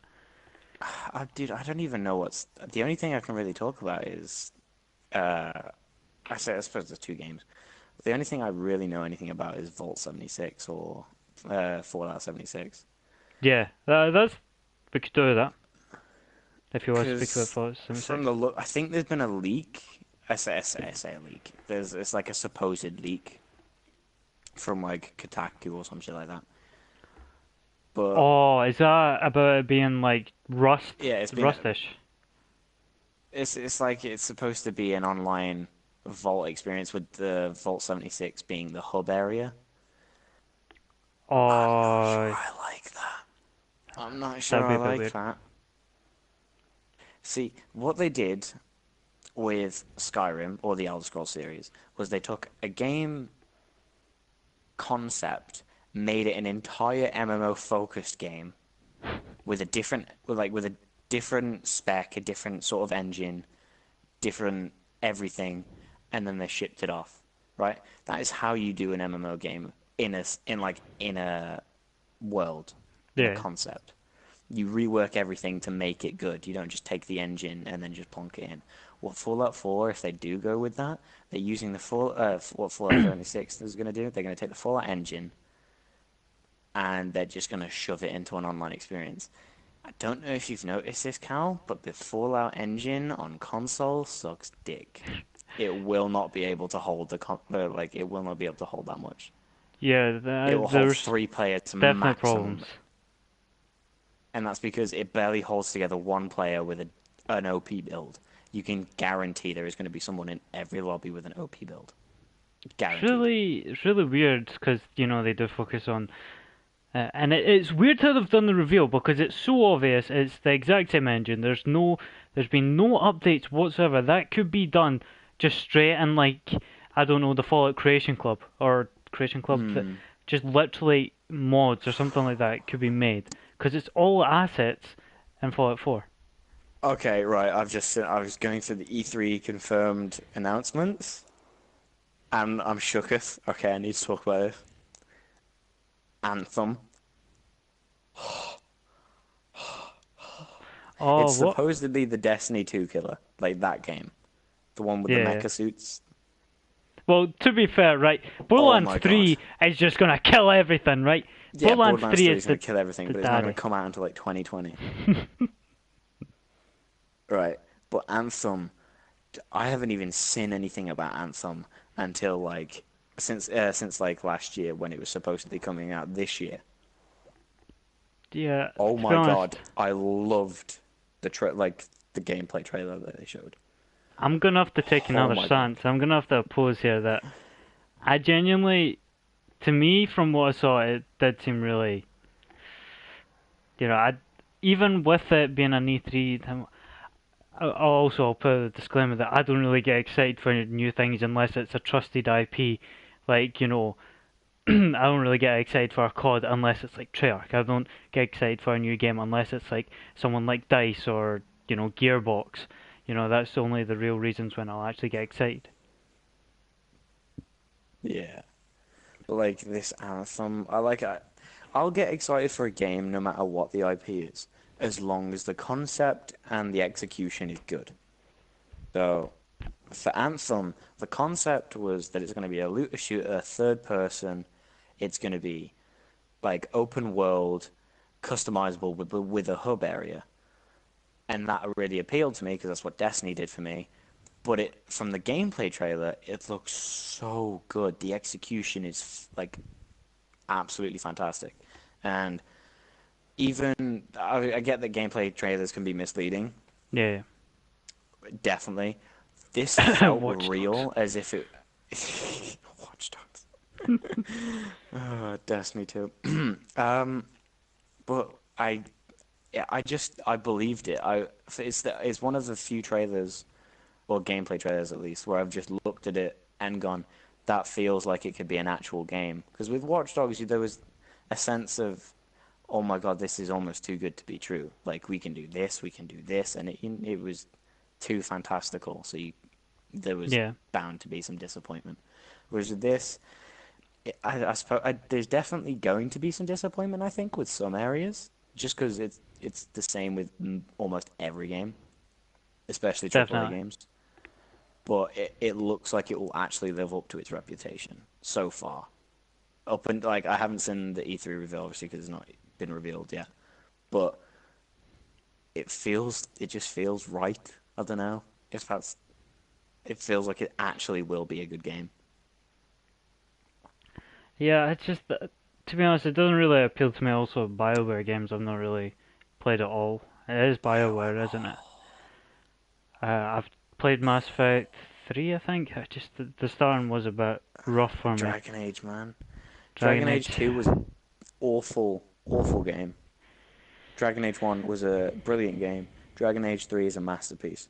Speaker 2: dude, I don't even know what's the only thing I can really talk about is uh, I suppose there's two games. The only thing I really know anything about is Vault 76 or Fallout 76.
Speaker 1: Yeah, that's, we could do that, if you want to speak about
Speaker 2: Because
Speaker 1: Fallout
Speaker 2: from
Speaker 1: 76.
Speaker 2: the look, I think there's been a leak. I say a leak. It's like a supposed leak from like Kotaku or some shit like that. But
Speaker 1: Oh, is that about it being, like,
Speaker 2: yeah,
Speaker 1: rustish?
Speaker 2: it's like it's supposed to be an online Vault experience with the Vault 76 being the hub area. I'm not sure
Speaker 1: Oh,
Speaker 2: I like that. I'm not sure
Speaker 1: that'd be
Speaker 2: I
Speaker 1: a bit
Speaker 2: like
Speaker 1: weird.
Speaker 2: that. See, what they did with Skyrim or the Elder Scrolls series was they took a game concept, made it an entire MMO focused game with with a different spec, a different sort of engine, different everything, and then they shipped it off. Right? That is how you do an MMO game in a world, in a
Speaker 1: Yeah,
Speaker 2: concept. You rework everything to make it good. You don't just take the engine and then just plonk it in. What Fallout 4, if they do go with that, they're using what Fallout 76 is going to do. They're going to take the Fallout engine and they're just going to shove it into an online experience. I don't know if you've noticed this, Cal, but the Fallout engine on console sucks dick. It will not be able to hold it will not be able to hold that much.
Speaker 1: yeah,
Speaker 2: It will hold
Speaker 1: there's
Speaker 2: three players
Speaker 1: definite problems.
Speaker 2: maximum, and that's because it barely holds together one player with an OP build. You can guarantee there is going to be someone in every lobby with an OP build. Guaranteed.
Speaker 1: It's really weird because you know they do focus on, and it's weird how they've done the reveal because it's so obvious. It's the exact same engine. There's been no updates whatsoever. That could be done just straight in like I don't know the Fallout Creation Club or Creation Club that
Speaker 2: Hmm.
Speaker 1: just literally mods or something like that could be made because it's all assets in Fallout 4.
Speaker 2: Okay, right. I was going through the E3 confirmed announcements, and I'm shooketh. Okay, I need to talk about this. Anthem.
Speaker 1: Oh,
Speaker 2: It's
Speaker 1: what?
Speaker 2: supposedly the Destiny 2 killer, like that game, the one with the
Speaker 1: Yeah,
Speaker 2: mecha suits.
Speaker 1: Well, to be fair, right,
Speaker 2: Oh
Speaker 1: Borderlands
Speaker 2: my
Speaker 1: 3 is just gonna kill everything, right?
Speaker 2: Yeah,
Speaker 1: Borderlands
Speaker 2: Borderlands
Speaker 1: 3
Speaker 2: 3
Speaker 1: is
Speaker 2: is going to kill everything,
Speaker 1: the
Speaker 2: but it's not going
Speaker 1: daddy.
Speaker 2: to come out until like 2020. Right. But Anthem, I haven't even seen anything about Anthem until like since like last year when it was supposed to be coming out this year.
Speaker 1: Yeah,
Speaker 2: Oh
Speaker 1: to be
Speaker 2: my
Speaker 1: honest,
Speaker 2: God, I loved the gameplay trailer that they showed.
Speaker 1: I'm gonna have to take
Speaker 2: Oh
Speaker 1: another
Speaker 2: my God.
Speaker 1: stance. I'm gonna have to oppose here that I genuinely, to me, from what I saw, it did seem really, I even with it being an E3, I'll put a disclaimer that I don't really get excited for new things unless it's a trusted IP, like I don't really get excited for a COD unless it's like Treyarch. I don't get excited for a new game unless it's like someone like DICE or Gearbox. That's only the real reasons when I'll actually get excited.
Speaker 2: Yeah. But like this Anthem, I'll get excited for a game no matter what the IP is, as long as the concept and the execution is good. So for Anthem, the concept was that it's going to be a looter shooter, third person. It's going to be like open world, customizable with a hub area, and that really appealed to me because that's what Destiny did for me. But from the gameplay trailer, it looks so good. The execution is like absolutely fantastic, and even I get that gameplay trailers can be misleading,
Speaker 1: Yeah,
Speaker 2: definitely. This felt
Speaker 1: Watch Dogs.
Speaker 2: real, as if it. Watch Dogs. Destiny 2. But yeah, I believed it. It's one of the few trailers, or gameplay trailers at least, where I've just looked at it and gone, that feels like it could be an actual game. Because with Watch Dogs, there was a sense of, oh my God, this is almost too good to be true. Like we can do this, and it was too fantastical. So there was
Speaker 1: Yeah,
Speaker 2: bound to be some disappointment. Whereas with this, I suppose there's definitely going to be some disappointment. I think with some areas, just because it's the same with almost every game, especially AAA
Speaker 1: definitely.
Speaker 2: games. But it looks like it will actually live up to its reputation so far. Up and like I haven't seen the E3 reveal obviously because it's not been revealed yet, but it just feels right. I don't know if that's it feels like it actually will be a good game.
Speaker 1: Yeah, it's just that, to be honest, it doesn't really appeal to me. Also, BioWare games I've not really played at all. It is BioWare, isn't it? I've played Mass Effect 3, I think. The starting was a bit rough for me.
Speaker 2: Dragon Age, man.
Speaker 1: Dragon
Speaker 2: Dragon Age
Speaker 1: Age.
Speaker 2: 2 was an awful, awful game. Dragon Age 1 was a brilliant game. Dragon Age 3 is a masterpiece.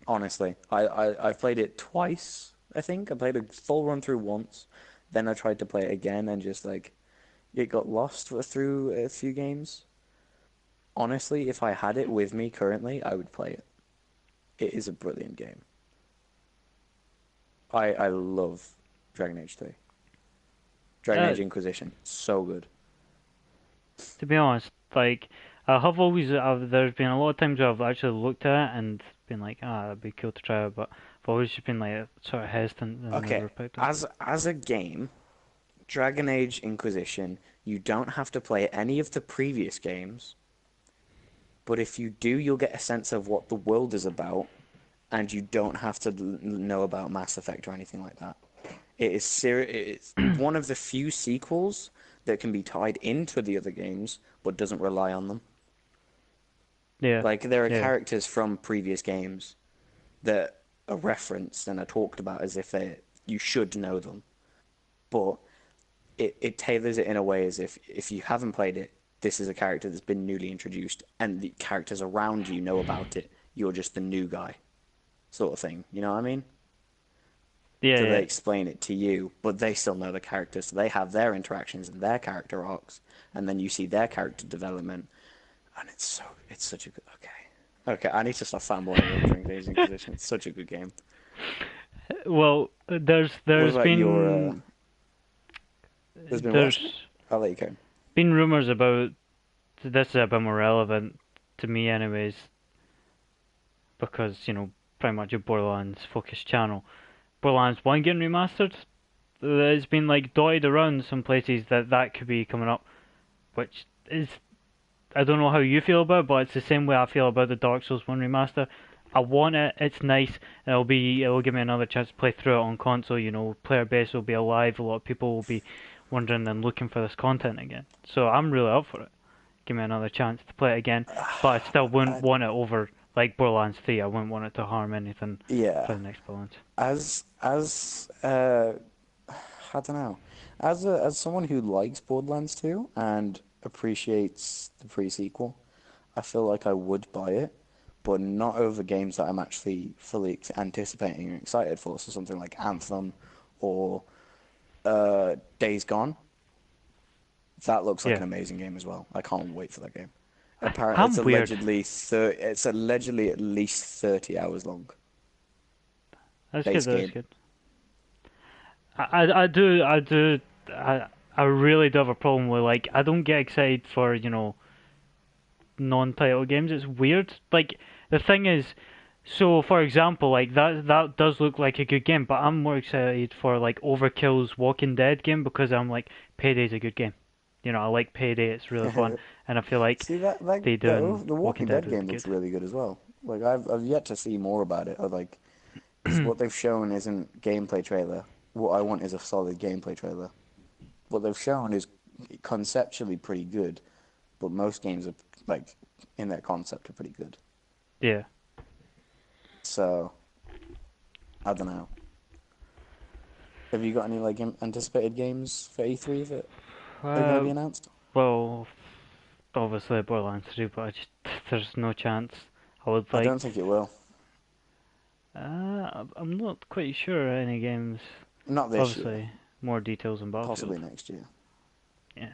Speaker 2: Honestly, I've played it twice, I think. I played a full run through once. Then I tried to play it again and just like it got lost through a few games. Honestly, if I had it with me currently, I would play it. It is a brilliant game. I love Dragon Age 3. Dragon
Speaker 1: Uh,
Speaker 2: Age Inquisition, so good.
Speaker 1: to be honest, like I have always, there's been a lot of times where I've actually looked at it and been like, that'd be cool to try it, but I've always just been like sort of hesitant and
Speaker 2: Okay,
Speaker 1: never picked up.
Speaker 2: as a game, Dragon Age Inquisition, you don't have to play any of the previous games, but if you do, you'll get a sense of what the world is about, and you don't have to know about Mass Effect or anything like that. It's one of the few sequels that can be tied into the other games, but doesn't rely on them.
Speaker 1: Yeah,
Speaker 2: Like there are
Speaker 1: yeah,
Speaker 2: characters from previous games that are referenced and are talked about as if you should know them, but it tailors it in a way as if you haven't played it, this is a character that's been newly introduced, and the characters around you know about it. You're just the new guy, sort of thing. You know what I mean?
Speaker 1: yeah,
Speaker 2: So they
Speaker 1: yeah.
Speaker 2: explain it to you, but they still know the characters, so they have their interactions and their character arcs, and then you see their character development, and it's such a good. Okay, I need to stop fanboying over Dragon Age Inquisition. It's such a good game.
Speaker 1: Well, there's
Speaker 2: What
Speaker 1: there's
Speaker 2: about your?
Speaker 1: been
Speaker 2: There's been what?
Speaker 1: there's
Speaker 2: I'll let you go.
Speaker 1: been rumors about this is a bit more relevant to me, anyways, because pretty much a Borderlands focused channel. Borderlands 1 getting remastered. There's been like dotted around some places that could be coming up, which is, I don't know how you feel about it, but it's the same way I feel about the Dark Souls 1 remaster. I want it, it's nice, it'll give me another chance to play through it on console, player base will be alive, a lot of people will be wondering and looking for this content again. So I'm really up for it. Give me another chance to play it again, but I still wouldn't want it over like Borderlands 3. I wouldn't want it to harm anything for
Speaker 2: Yeah.
Speaker 1: the next Borderlands.
Speaker 2: I don't know. As someone who likes Borderlands 2 and appreciates the pre-sequel, I feel like I would buy it, but not over games that I'm actually fully anticipating and excited for. So something like Anthem or Days Gone. That looks like
Speaker 1: Yeah,
Speaker 2: an amazing game as well. I can't wait for that game. Apparently,
Speaker 1: I'm weird.
Speaker 2: it's allegedly at least 30 hours long.
Speaker 1: That's good.
Speaker 2: Base
Speaker 1: That's
Speaker 2: game.
Speaker 1: good. I really do have a problem with like I don't get excited for non-title games. It's weird. Like the thing is, so for example, like that does look like a good game, but I'm more excited for like Overkill's Walking Dead game because I'm like Payday's a good game. I like Payday. It's really fun, and I feel like
Speaker 2: See that
Speaker 1: they doing
Speaker 2: the
Speaker 1: Walking
Speaker 2: Walking
Speaker 1: Dead
Speaker 2: Dead
Speaker 1: would be
Speaker 2: game looks
Speaker 1: good.
Speaker 2: really good as well. Like I've yet to see more about it. Because what they've shown isn't gameplay trailer. What I want is a solid gameplay trailer. What they've shown is conceptually pretty good, but most games are like in their concept are pretty good.
Speaker 1: Yeah.
Speaker 2: So I don't know. Have you got any like anticipated games for E3 that are going to be
Speaker 1: Uh,
Speaker 2: announced?
Speaker 1: well, obviously Borderlands 3, but there's no chance. I would
Speaker 2: I
Speaker 1: like.
Speaker 2: don't think it will.
Speaker 1: I'm not quite sure any games.
Speaker 2: Not this year.
Speaker 1: Obviously, more details on
Speaker 2: Possibly
Speaker 1: Battlefield.
Speaker 2: next year.
Speaker 1: Yeah.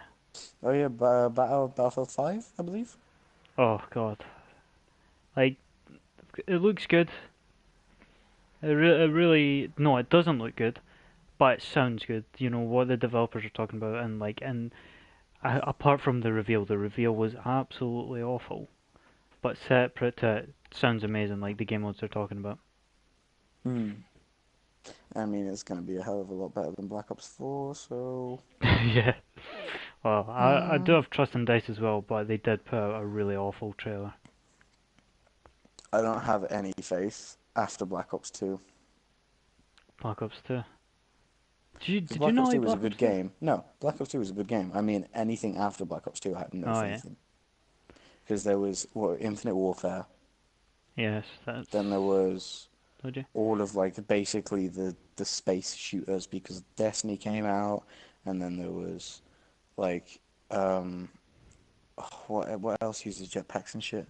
Speaker 2: Oh yeah, Battlefield 5, I believe.
Speaker 1: Oh God. Like it looks good. It really no, it doesn't look good, but it sounds good. You know what the developers are talking about, and apart from the reveal was absolutely awful. But separate to it, sounds amazing. Like the game modes they're talking about.
Speaker 2: Hmm. I mean, it's going to be a hell of a lot better than Black Ops 4, so...
Speaker 1: Yeah. Well, I do
Speaker 2: Hmm.
Speaker 1: have trust in Dice as well, but they did put out a really awful trailer.
Speaker 2: I don't have any faith after Black Ops 2.
Speaker 1: Black Ops 2.
Speaker 2: Because
Speaker 1: Did you
Speaker 2: Black
Speaker 1: not
Speaker 2: Ops
Speaker 1: like
Speaker 2: 2 was a
Speaker 1: Black Ops
Speaker 2: good
Speaker 1: 2?
Speaker 2: game. No, Black Ops 2 was a good game. I mean, anything after Black Ops 2 I had no
Speaker 1: Oh yeah.
Speaker 2: faith in. Because there was, Infinite Warfare.
Speaker 1: Yes, that's.
Speaker 2: Then there was
Speaker 1: Told you.
Speaker 2: all of, like, basically the space shooters because Destiny came out. And then there was, like, what else uses jetpacks and shit?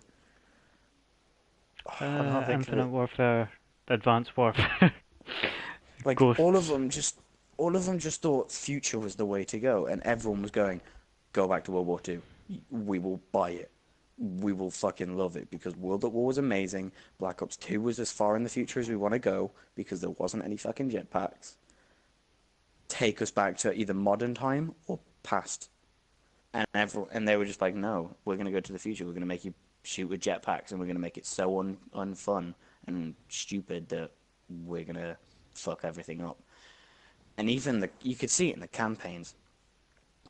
Speaker 2: I can't think of
Speaker 1: Infinite
Speaker 2: it.
Speaker 1: Warfare, Advanced Warfare,
Speaker 2: Like
Speaker 1: Ghosts.
Speaker 2: all of them just thought future was the way to go, and everyone was going, go back to World War Two. We will buy it. We will fucking love it because World at War was amazing. Black Ops 2 was as far in the future as we want to go because there wasn't any fucking jetpacks. Take us back to either modern time or past. And they were just like, no, we're gonna go to the future. We're gonna make you shoot with jetpacks, and we're gonna make it so unfun and stupid that we're gonna fuck everything up. And even you could see it in the campaigns.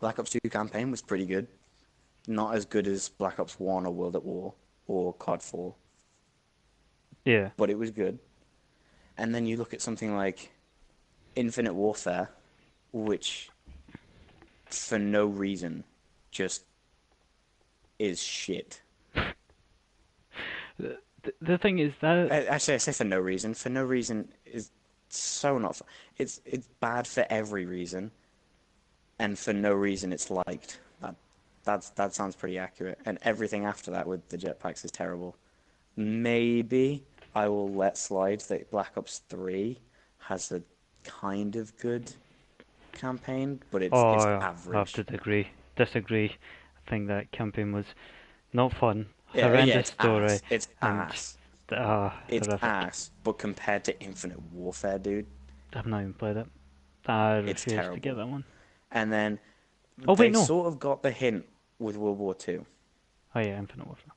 Speaker 2: Black Ops 2 campaign was pretty good. Not as good as Black Ops 1 or World at War or COD 4,
Speaker 1: Yeah.
Speaker 2: but it was good. And then you look at something like Infinite Warfare, which for no reason just is shit.
Speaker 1: The thing is that
Speaker 2: Actually, I say for no reason. For no reason is so not. It's bad for every reason, and for no reason it's liked. That sounds pretty accurate. And everything after that with the jetpacks is terrible. Maybe I will let slide that Black Ops 3 has a kind of good campaign, but it's
Speaker 1: I have
Speaker 2: average.
Speaker 1: to disagree. I think that campaign was not fun,
Speaker 2: Yeah,
Speaker 1: horrendous
Speaker 2: it's
Speaker 1: story,
Speaker 2: ass. It's
Speaker 1: and
Speaker 2: ass. It's
Speaker 1: horrific.
Speaker 2: ass. But compared to Infinite Warfare, dude,
Speaker 1: I've not even played it. I
Speaker 2: it's
Speaker 1: refuse to get
Speaker 2: terrible.
Speaker 1: that one.
Speaker 2: And then
Speaker 1: Oh wait,
Speaker 2: they
Speaker 1: no.
Speaker 2: sort of got the hint with World War Two.
Speaker 1: Oh yeah, Infinite Warfare.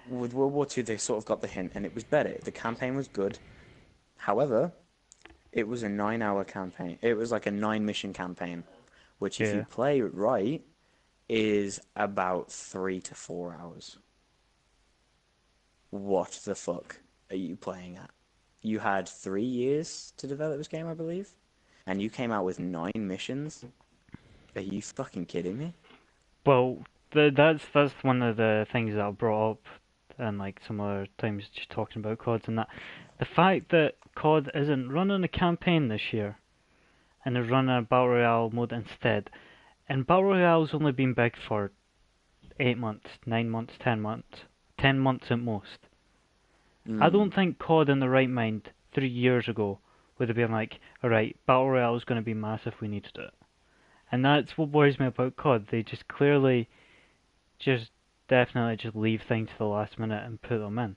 Speaker 2: With World War Two, they sort of got the hint, and it was better. The campaign was good. However, it was a 9 hour campaign. It was like a 9 mission campaign, which if you
Speaker 1: Yeah.
Speaker 2: play it right, is about 3 to 4 hours. What the fuck are you playing at? You had 3 years to develop this game, I believe, and you came out with 9 missions. Are you fucking kidding me?
Speaker 1: Well, that's one of the things that I brought up, and like some other times just talking about CODs and that. The fact that COD isn't running a campaign this year and is running a battle royale mode instead, and battle royale's only been big for 8 months, 9 months, 10 months, 10 months at most. I
Speaker 2: Mm,
Speaker 1: don't think COD in the right mind 3 years ago would have been like, alright, battle royale is going to be massive, we need to do it. And that's what worries me about COD. They just clearly just definitely just leave things to the last minute and put them in.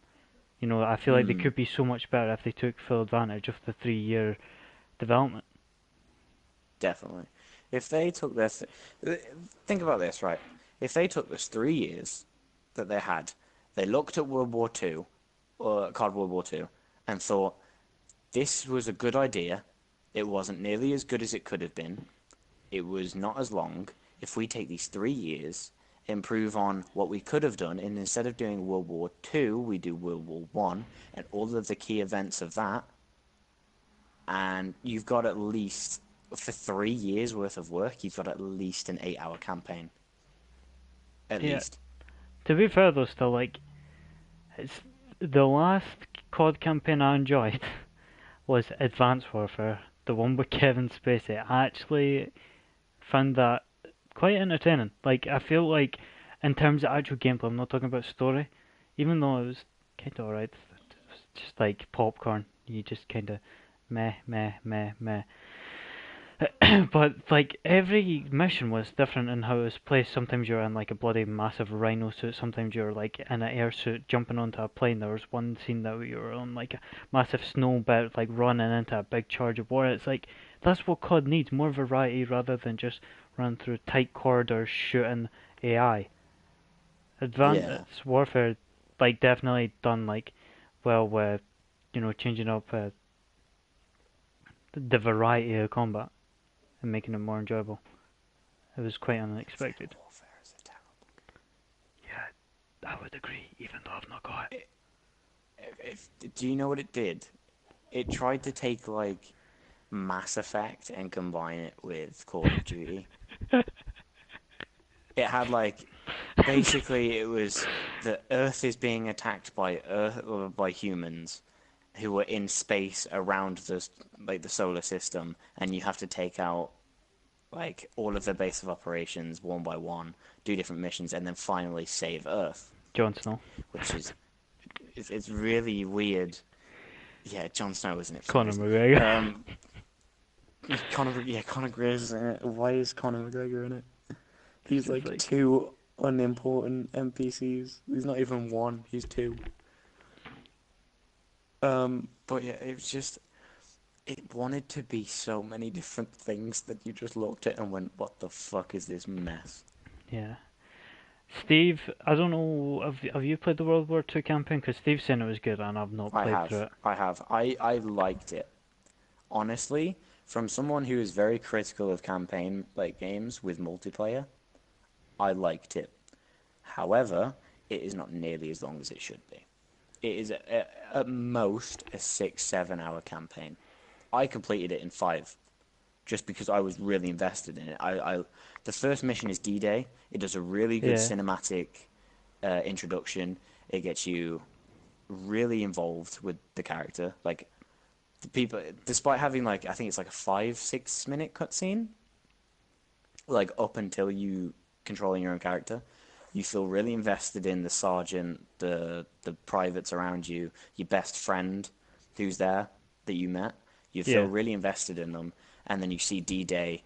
Speaker 1: You know, I feel like they
Speaker 2: mm,
Speaker 1: could be so much better if they took full advantage of the 3 year development.
Speaker 2: definitely. If they took this, think about this, right? If they took this 3 years that they had, they looked at World War Two, or COD World War Two, and thought this was a good idea. It wasn't nearly as good as it could have been. It was not as long. If we take these 3 years, improve on what we could have done, and instead of doing World War Two, we do World War One and all of the key events of that, and you've got at least for 3 years worth of work, you've got at least an 8 hour campaign. At
Speaker 1: Yeah.
Speaker 2: least.
Speaker 1: To be fair though, still like it's the last COD campaign I enjoyed was Advanced Warfare, the one with Kevin Spacey. I actually found that quite entertaining. Like I feel like in terms of actual gameplay, I'm not talking about story, even though it was kind of alright. It was just like popcorn. You just kind of meh, meh, meh, meh. But like every mission was different in how it was placed. Sometimes you're in like a bloody massive rhino suit. Sometimes you're like in an air suit jumping onto a plane. There was one scene that you were on like a massive snow belt, like running into a big charge of war. It's like that's what COD needs, more variety rather than just run through tight corridors shooting AI.
Speaker 2: Yeah.
Speaker 1: Advanced Warfare, like definitely done like well with changing up the variety of combat and making it more enjoyable. It was quite
Speaker 2: Advanced
Speaker 1: unexpected.
Speaker 2: Warfare is a terrible.
Speaker 1: Yeah, I would agree, even though I've not got
Speaker 2: Do you know what it did? It tried to take like Mass Effect and combine it with Call of Duty.
Speaker 1: it.
Speaker 2: It had like basically it was the Earth is being attacked by Earth or by humans who are in space around the solar system, and you have to take out like all of the base of operations one by one, do different missions, and then finally save Earth,
Speaker 1: Jon Snow,
Speaker 2: which is it's really weird. Yeah, Jon Snow is in it for some
Speaker 1: Conor
Speaker 2: reason.
Speaker 1: McGregor.
Speaker 2: Um, Conor McGregor's in it. Why is Conor McGregor in it? He's
Speaker 1: Because
Speaker 2: like
Speaker 1: like,
Speaker 2: two unimportant NPCs. He's not even one. He's two. But yeah, it was just it wanted to be so many different things that you just looked at and went, "What the fuck is this mess?"
Speaker 1: yeah. Steve, I don't know. Have you played the World War Two campaign? Because Steve's saying it was good, and I've not
Speaker 2: I
Speaker 1: played through
Speaker 2: have,
Speaker 1: it.
Speaker 2: I have, I liked it. Honestly, from someone who is very critical of campaign like games with multiplayer, I liked it. However, it is not nearly as long as it should be. It is at most a 6, 7 hour campaign. I completed it in 5, just because I was really invested in it. The first mission is D-Day. It does a really good
Speaker 1: Yeah,
Speaker 2: cinematic introduction. It gets you really involved with the character. Like the people, despite having like I think it's like a 5, 6 minute cutscene, like up until you controlling your own character, you feel really invested in the sergeant, the privates around you, your best friend who's there that you met. You feel
Speaker 1: yeah,
Speaker 2: really invested in them, and then you see D-Day,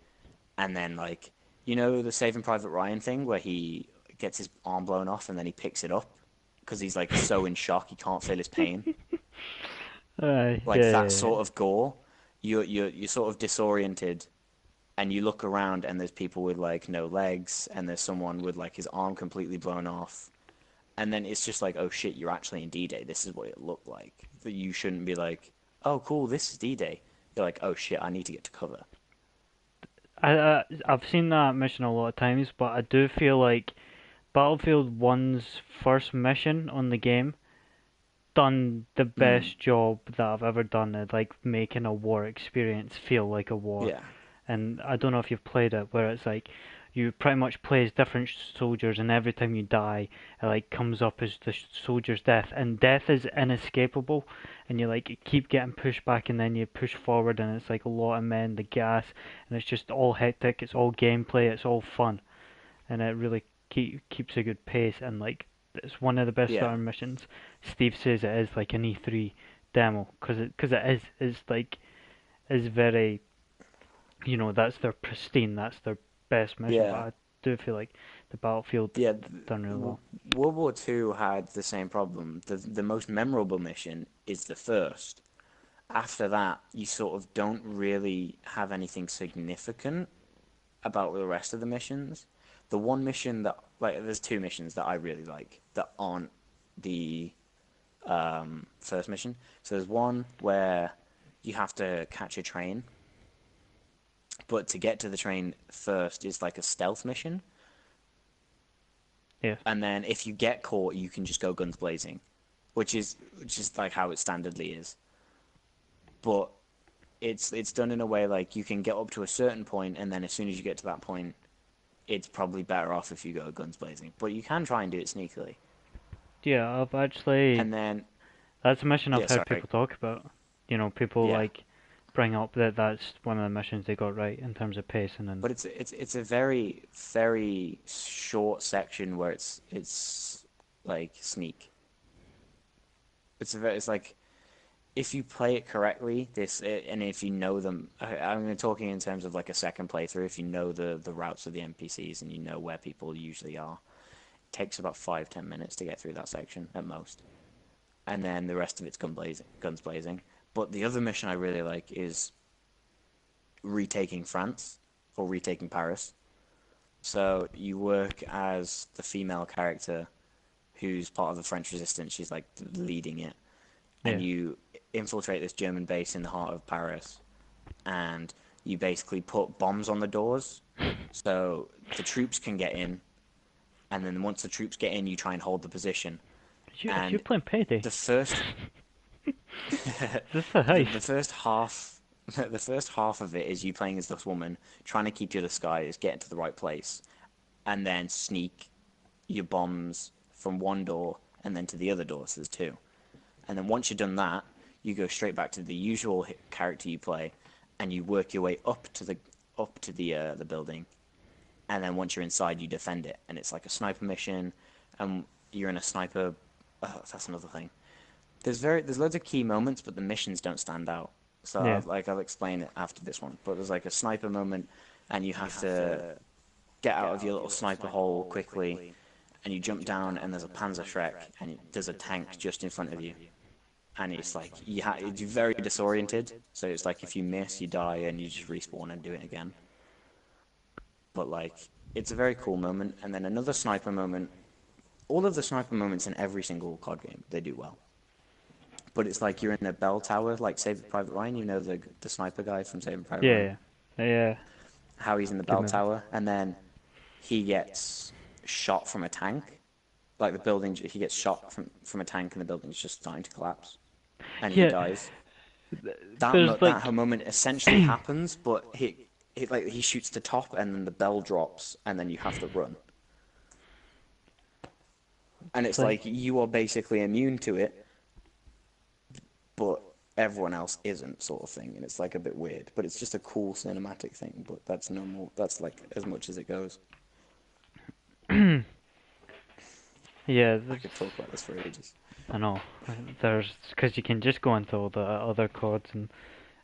Speaker 2: and then like the Saving Private Ryan thing where he gets his arm blown off and then he picks it up because he's like so in shock he can't feel his pain.
Speaker 1: yeah,
Speaker 2: Like
Speaker 1: yeah,
Speaker 2: that
Speaker 1: yeah.
Speaker 2: sort of gore, you're sort of disoriented and you look around and there's people with like no legs and there's someone with like his arm completely blown off, and then it's just like, oh shit, you're actually in D-Day. This is what it looked like. That you shouldn't be like, oh cool, this is D-Day. you're like, oh shit, I need to get to cover.
Speaker 1: I've seen that mission a lot of times, but I do feel like Battlefield 1's first mission on the game done the
Speaker 2: Mm,
Speaker 1: best job that I've ever done at like making a war experience feel like a war.
Speaker 2: yeah,
Speaker 1: And I don't know if you've played it, where it's like you pretty much play as different soldiers, and every time you die, it like comes up as the soldier's death, and death is inescapable, and you like keep getting pushed back, and then you push forward, and it's like a lot of men, the gas, and it's just all hectic. It's all gameplay. It's all fun, and it really keeps a good pace, and like it's one of the best
Speaker 2: yeah,
Speaker 1: starter missions. Steve says it is like an E3 demo, because it is like is very, that's their pristine, that's their best mission. But
Speaker 2: yeah,
Speaker 1: I do feel like the Battlefield
Speaker 2: yeah.
Speaker 1: done really
Speaker 2: W
Speaker 1: well.
Speaker 2: World War Two had the same problem. The most memorable mission is the first. After that, you sort of don't really have anything significant about the rest of the missions. The one mission that like there's two missions that I really like that aren't the first mission. So there's one where you have to catch a train, but to get to the train first is like a stealth mission.
Speaker 1: Yeah,
Speaker 2: And then if you get caught, you can just go guns blazing, which is like how it standardly is. But it's done in a way like you can get up to a certain point, and then as soon as you get to that point, it's probably better off if you go guns blazing. But you can try and do it sneakily.
Speaker 1: yeah. I've actually
Speaker 2: And then
Speaker 1: That's a mission I've
Speaker 2: yeah,
Speaker 1: heard
Speaker 2: sorry,
Speaker 1: people talk about. People
Speaker 2: yeah.
Speaker 1: like bring up that that's one of the missions they got right in terms of pacing and
Speaker 2: But it's a very very short section where it's like sneak. It's like if you play it correctly, and if you know them, I'm talking in terms of like a second playthrough. If you know the routes of the NPCs and you know where people usually are, it takes about 5-10 minutes to get through that section at most, and then the rest of it's guns blazing. But the other mission I really like is retaking France or retaking Paris. So you work as the female character who's part of the French resistance. She's like leading it, and
Speaker 1: yeah,
Speaker 2: you infiltrate this German base in the heart of Paris, and you basically put bombs on the doors so the troops can get in, and then once the troops get in, you try and hold the position.
Speaker 1: you're
Speaker 2: And
Speaker 1: playing Payday.
Speaker 2: the first,
Speaker 1: This is a
Speaker 2: the
Speaker 1: heist.
Speaker 2: first half, the first half of it is you playing as this woman trying to keep your disguise, get into the right place, and then sneak your bombs from one door and then to the other door. So there's two. And then once you've done that, you go straight back to the usual character you play, and you work your way up to the building. And then once you're inside, you defend it, and it's like a sniper mission, and you're in a sniper. Oh, that's another thing. There's loads of key moments, but the missions don't stand out. So
Speaker 1: Yeah,
Speaker 2: I'll explain it after this one. But there's like a sniper moment, and you have to get out of your little sniper hole quickly, and you jump down, and there's a Panzerschreck, and there's a tank just in front of you, and it's like you're very disoriented. So it's like if you miss, you die, and you just respawn and do it again. But like it's a very cool moment, and then another sniper moment. All of the sniper moments in every single COD game, they do well. But it's like you're in a bell tower, like Saving Private Ryan. You know the sniper guy from Saving Private Ryan.
Speaker 1: yeah, yeah.
Speaker 2: How he's in the
Speaker 1: Good
Speaker 2: bell
Speaker 1: movie.
Speaker 2: tower, and then he gets shot from a tank. Like the building, he gets shot from a tank, and the building's just starting to collapse, and he
Speaker 1: Yeah,
Speaker 2: dies.
Speaker 1: there's
Speaker 2: That
Speaker 1: like,
Speaker 2: moment essentially happens, but he shoots the top, and then the bell drops, and then you have to run. And
Speaker 1: it's
Speaker 2: it's
Speaker 1: like
Speaker 2: like you are basically immune to it, but everyone else isn't, sort of thing. And it's like a bit weird, but it's just a cool cinematic thing. But that's no more. That's like as much as it goes.
Speaker 1: yeah,
Speaker 2: I could talk about this for ages.
Speaker 1: I know. There's because you can just go into all the other chords and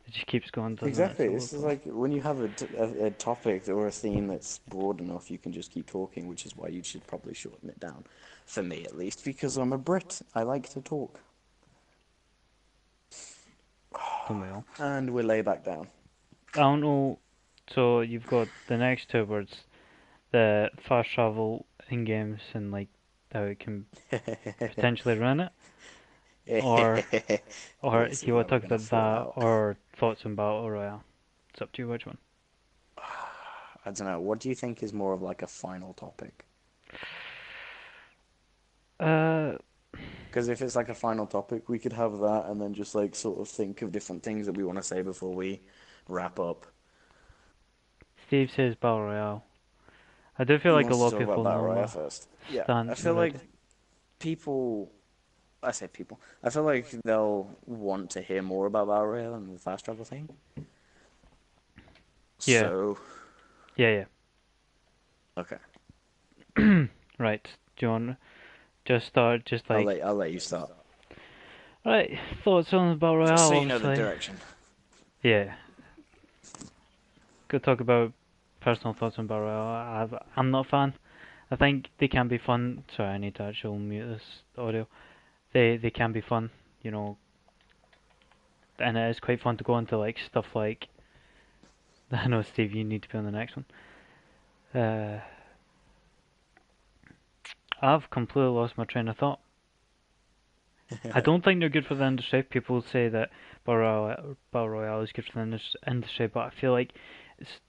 Speaker 1: it just keeps going, doesn't it?
Speaker 2: Exactly.
Speaker 1: So
Speaker 2: This is like when you have a topic or a theme that's broad enough, you can just keep talking, which is why you should probably shorten it down. For me, at least, because I'm a Brit. I like to talk.
Speaker 1: don't we all?
Speaker 2: And we lay back down.
Speaker 1: I don't know. So you've got the next two words, the fast travel in games and like how it can potentially ruin it. or or
Speaker 2: Let's
Speaker 1: do
Speaker 2: see
Speaker 1: you want
Speaker 2: how
Speaker 1: to
Speaker 2: we're
Speaker 1: talk
Speaker 2: gonna
Speaker 1: about
Speaker 2: fall
Speaker 1: that
Speaker 2: out.
Speaker 1: or thoughts on Battle Royale? It's up to you which one.
Speaker 2: I don't know. What do you think is more of like a final topic?
Speaker 1: Uh,
Speaker 2: Because if it's like a final topic, we could have that and then just like sort of think of different things that we want to say before we wrap up.
Speaker 1: Steve says Battle Royale. I do feel
Speaker 2: Who
Speaker 1: like a
Speaker 2: wants to
Speaker 1: lot of
Speaker 2: talk about
Speaker 1: people
Speaker 2: Battle
Speaker 1: know
Speaker 2: Royale
Speaker 1: my
Speaker 2: first? Yeah, I
Speaker 1: stance
Speaker 2: feel like
Speaker 1: already.
Speaker 2: people, I say people, I feel like they'll want to hear more about Battle Royale and the fast travel thing.
Speaker 1: Yeah,
Speaker 2: So,
Speaker 1: yeah,
Speaker 2: okay,
Speaker 1: yeah. Right. Do you want just start just like
Speaker 2: I'll let you start.
Speaker 1: right thoughts on Battle
Speaker 2: Just
Speaker 1: Royale?
Speaker 2: so you know the
Speaker 1: Obviously,
Speaker 2: direction.
Speaker 1: yeah. Could talk about personal thoughts on Battle Royale. I'm not a fan. I think they can be fun. Sorry, I need to actually mute this audio. They can be fun, you know, and it is quite fun to go into like stuff like. I know, Steve, you need to be on the next one. Uh, I've completely lost my train of thought. I don't think they're good for the industry. People say that Battle Royale is good for the industry, but I feel like it's,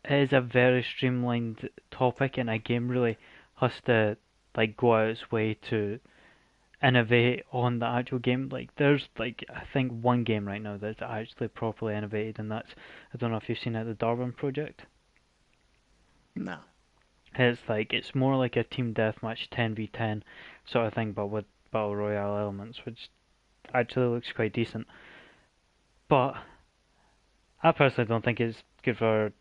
Speaker 1: it is a very streamlined topic, and a game really has to like go out its way to innovate on the actual game. Like there's like I think one game right now that's actually properly innovated, and that's I don't know if you've seen it, the Darwin Project.
Speaker 2: No.
Speaker 1: It's like it's more like a team deathmatch 10v10 sort of thing, but with battle royale elements, which actually looks quite decent. But I personally don't think it's good for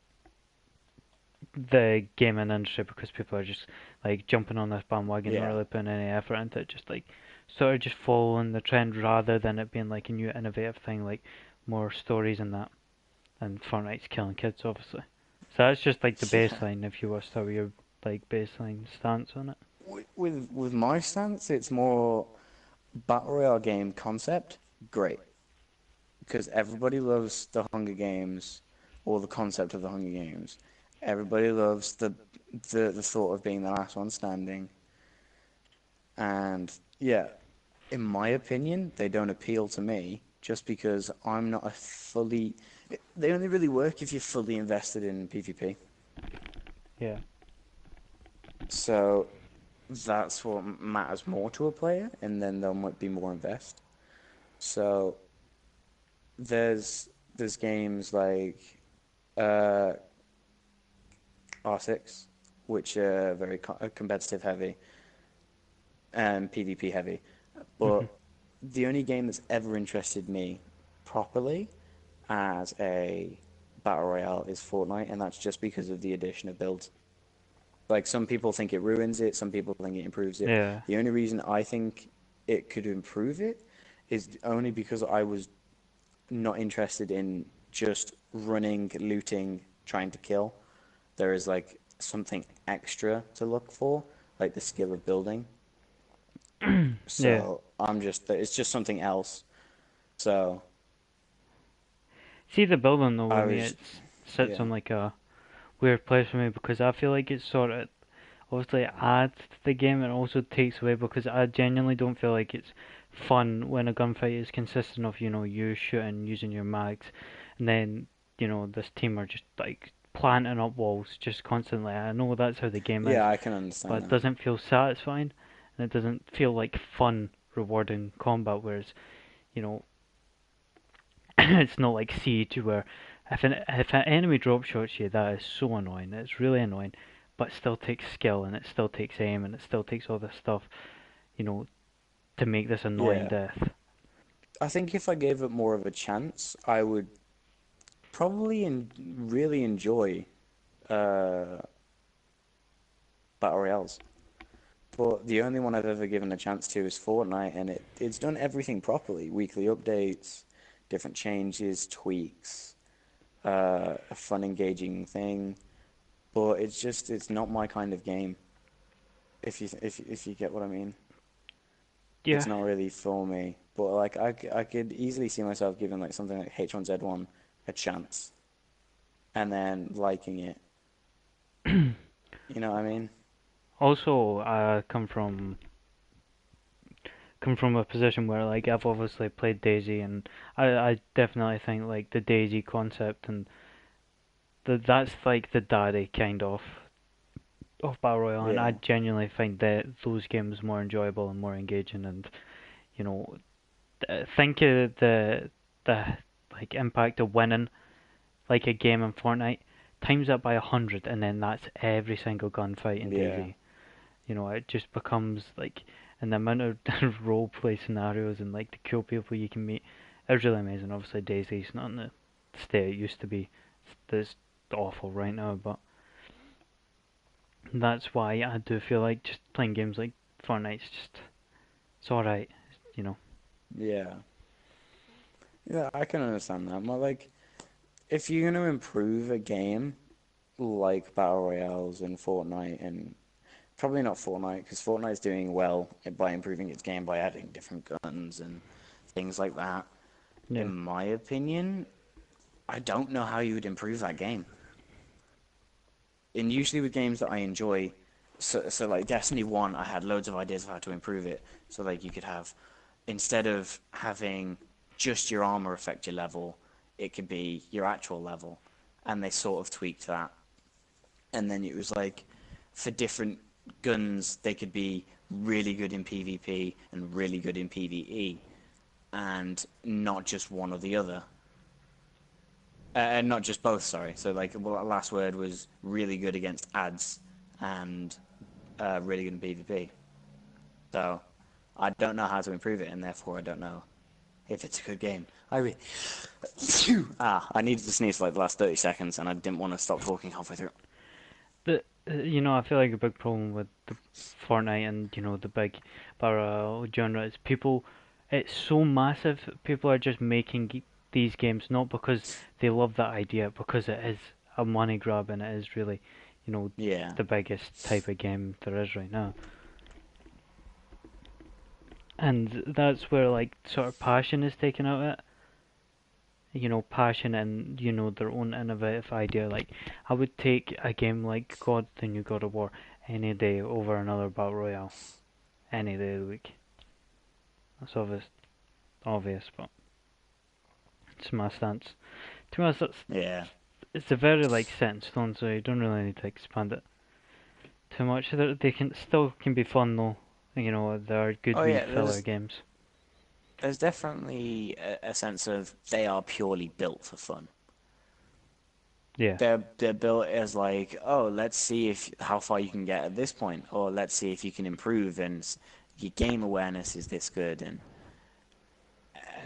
Speaker 1: the gaming industry because people are just like jumping on this bandwagon, not
Speaker 2: Yeah.
Speaker 1: really putting any effort into it, just like sort of just following the trend rather than it being like a new innovative thing, like more stories and that. And Fortnite's killing kids, obviously. So that's just like the
Speaker 2: Yeah.
Speaker 1: baseline. If you want to start with your like baseline stance on it.
Speaker 2: With my stance, it's more Battle Royale game concept, great. Because everybody loves the Hunger Games or the concept of the Hunger Games. Everybody loves the thought of being the last one standing. And yeah, in my opinion, they don't appeal to me just because I'm not a fully. They only really work if you're fully invested in PvP.
Speaker 1: Yeah.
Speaker 2: So that's what matters more to a player, and then they'll might be more invest. So there's games like uh, R6, which are very competitive heavy and PvP heavy.
Speaker 1: Mhm.
Speaker 2: But the only game that's ever interested me properly as a battle royale is Fortnite, and that's just because of the addition of builds. Like some people think it ruins it, some people think it improves it.
Speaker 1: Yeah.
Speaker 2: The only reason I think it could improve it is only because I was not interested in just running, looting, trying to kill. There is like something extra to look for, like the skill of building.
Speaker 1: Yeah.
Speaker 2: So it's just something else. So
Speaker 1: See the building though
Speaker 2: I
Speaker 1: with me,
Speaker 2: was,
Speaker 1: it sits
Speaker 2: yeah,
Speaker 1: on like a weird place for me because I feel like it's sort of obviously adds to the game and also takes away because I genuinely don't feel like it's fun when a gunfight is consistent of you shooting using your mags and then this team are just like planting up walls just constantly. I know that's how the game is,
Speaker 2: yeah, I can
Speaker 1: but
Speaker 2: understand
Speaker 1: it
Speaker 2: that.
Speaker 1: doesn't feel satisfying and it doesn't feel like fun, rewarding combat. Whereas you know it's not like Siege where if an enemy drop shots you, that is so annoying. It's really annoying, but it still takes skill and it still takes aim and it still takes all this stuff, you know, to make this annoying
Speaker 2: Yeah,
Speaker 1: death.
Speaker 2: I think if I gave it more of a chance, I would probably really enjoy uh, battle royales. But the only one I've ever given a chance to is Fortnite, and it's done everything properly. Weekly updates, different changes, tweaks, a fun, engaging thing. But it's not my kind of game. If you get what I mean, it's
Speaker 1: Yeah.
Speaker 2: not really for me. But like I could easily see myself giving like something like H1Z1 a chance, and then liking it. You know what I mean?
Speaker 1: Also, I come from come from a position where like I've obviously played DayZ, and I definitely think like the DayZ concept and that's like the daddy kind of Battle Royale, and I
Speaker 2: Yeah.
Speaker 1: genuinely find that those games more enjoyable and more engaging, and you know, think of the like impact of winning like a game in Fortnite, times that by 100, and then that's every single gunfight in
Speaker 2: Yeah.
Speaker 1: DayZ. You know, it just becomes like, and the amount of role play scenarios and like the cool people you can meet is really amazing. Obviously, DayZ's not in the state it used to be. It's awful right now, but that's why I do feel like just playing games like Fortnite's just it's alright, you know.
Speaker 2: Yeah. Yeah, I can understand that. But like, if you're gonna improve a game like Battle Royales and Fortnite, and probably not Fortnite, because Fortnite's doing well by improving its game by adding different guns and things like that. In
Speaker 1: Yeah,
Speaker 2: my opinion, I don't know how you would improve that game. And usually with games that I enjoy, so like Destiny 1, I had loads of ideas of how to improve it. So like you could have, instead of having just your armor affect your level, it could be your actual level. And they sort of tweaked that. And then it was like, for different guns, they could be really good in PvP and really good in PvE, and not just one or the other. And not just both, sorry. So, like, well, last word was really good against ads and really good in PvP. So, I don't know how to improve it, and therefore I don't know if it's a good game. I needed to sneeze for like the last 30 seconds, and I didn't want to stop talking halfway through.
Speaker 1: but you know, I feel like a big problem with the Fortnite and you know the big Battle Royale genre is people. It's so massive. People are just making these games not because they love that idea, because it is a money grab and it is really, you know,
Speaker 2: Yeah.
Speaker 1: the biggest type of game there is right now. And that's where like sort of passion is taken out of it. You know, passion and you know their own innovative idea. Like I would take a game like God, the new God of War, any day over another battle royale, any day of the week. That's obvious, but it's my stance. To be honest,
Speaker 2: Yeah.
Speaker 1: it's a very like set in stone, so you don't really need to expand it too much. They can still can be fun though. You know, there are good
Speaker 2: Oh,
Speaker 1: wee
Speaker 2: yeah,
Speaker 1: filler games.
Speaker 2: there's definitely a sense of they are purely built for fun.
Speaker 1: Yeah,
Speaker 2: They're built as like, oh, let's see if how far you can get at this point, or let's see if you can improve and your game awareness is this good, and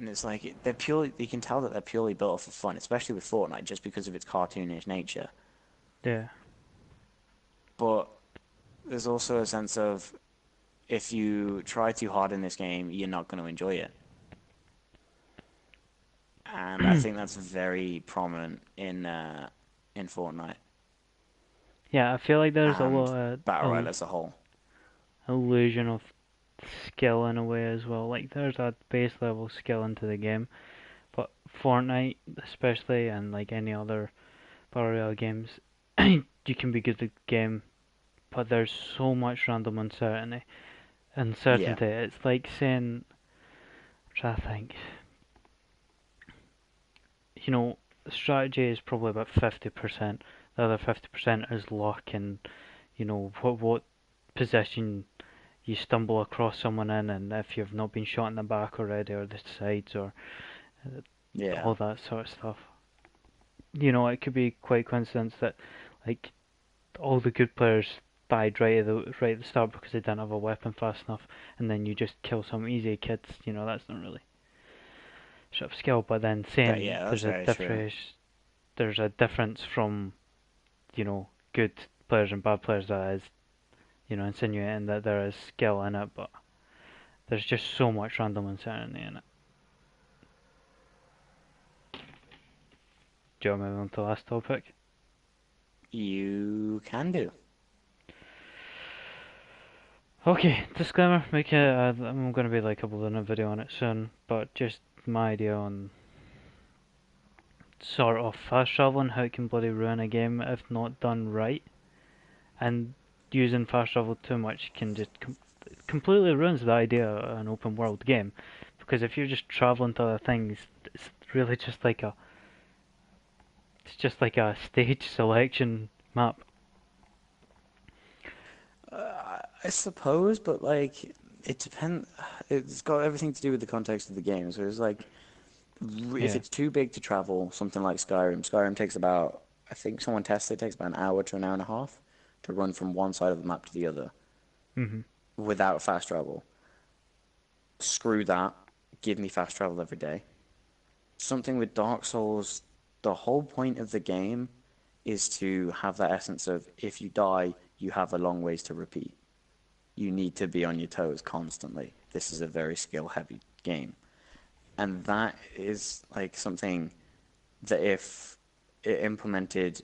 Speaker 2: it's like they're purely you can tell that they're purely built for fun, especially with Fortnite, just because of its cartoonish nature.
Speaker 1: yeah.
Speaker 2: But there's also a sense of if you try too hard in this game, you're not going to enjoy it, and I think that's very prominent in Fortnite
Speaker 1: Yeah, I feel like there's a
Speaker 2: and
Speaker 1: lot of
Speaker 2: Battle Royale as a whole.
Speaker 1: illusion of skill in a way as well. Like there's a base level skill into the game, but Fortnite especially and like any other battle royale games, you can be good at the game, but there's so much random uncertainty.
Speaker 2: Yeah,
Speaker 1: Uncertainty. It's like saying, I'm trying to think. You know, strategy is probably about 50%. The other 50% is luck and you know what position you stumble across someone in, and if you've not been shot in the back already or the sides or
Speaker 2: yeah,
Speaker 1: all that sort of stuff. You know, it could be quite coincidence that like all the good players died right at the start because they didn't have a weapon fast enough, and then you just kill some easy kids. You know, that's not really sort of skill. But then saying
Speaker 2: yeah, that's very true.
Speaker 1: there's a difference from you know good players and bad players. That is, you know, insinuating that there is skill in it, but there's just so much random uncertainty in it. Do you want to move on to the last topic?
Speaker 2: You can do.
Speaker 1: Okay, disclaimer, I'm going to be like uploading a video on it soon, but just my idea on sort of fast traveling, how it can bloody ruin a game if not done right, and using fast travel too much can just completely ruins the idea of an open world game, because if you're just traveling to other things, it's really just like a stage selection map.
Speaker 2: I suppose, but like it depends. It's got everything to do with the context of the game. So it's like if
Speaker 1: Yeah.
Speaker 2: it's too big to travel, something like Skyrim. Skyrim takes about, I think someone tested it takes about an hour to an hour and a half to run from one side of the map to the other
Speaker 1: Mhm.
Speaker 2: without fast travel. Screw that. Give me fast travel every day. Something with Dark Souls, the whole point of the game is to have that essence of if you die, you have a long ways to repeat. You need to be on your toes constantly. This is a very skill heavy game. And that is like something that if it implemented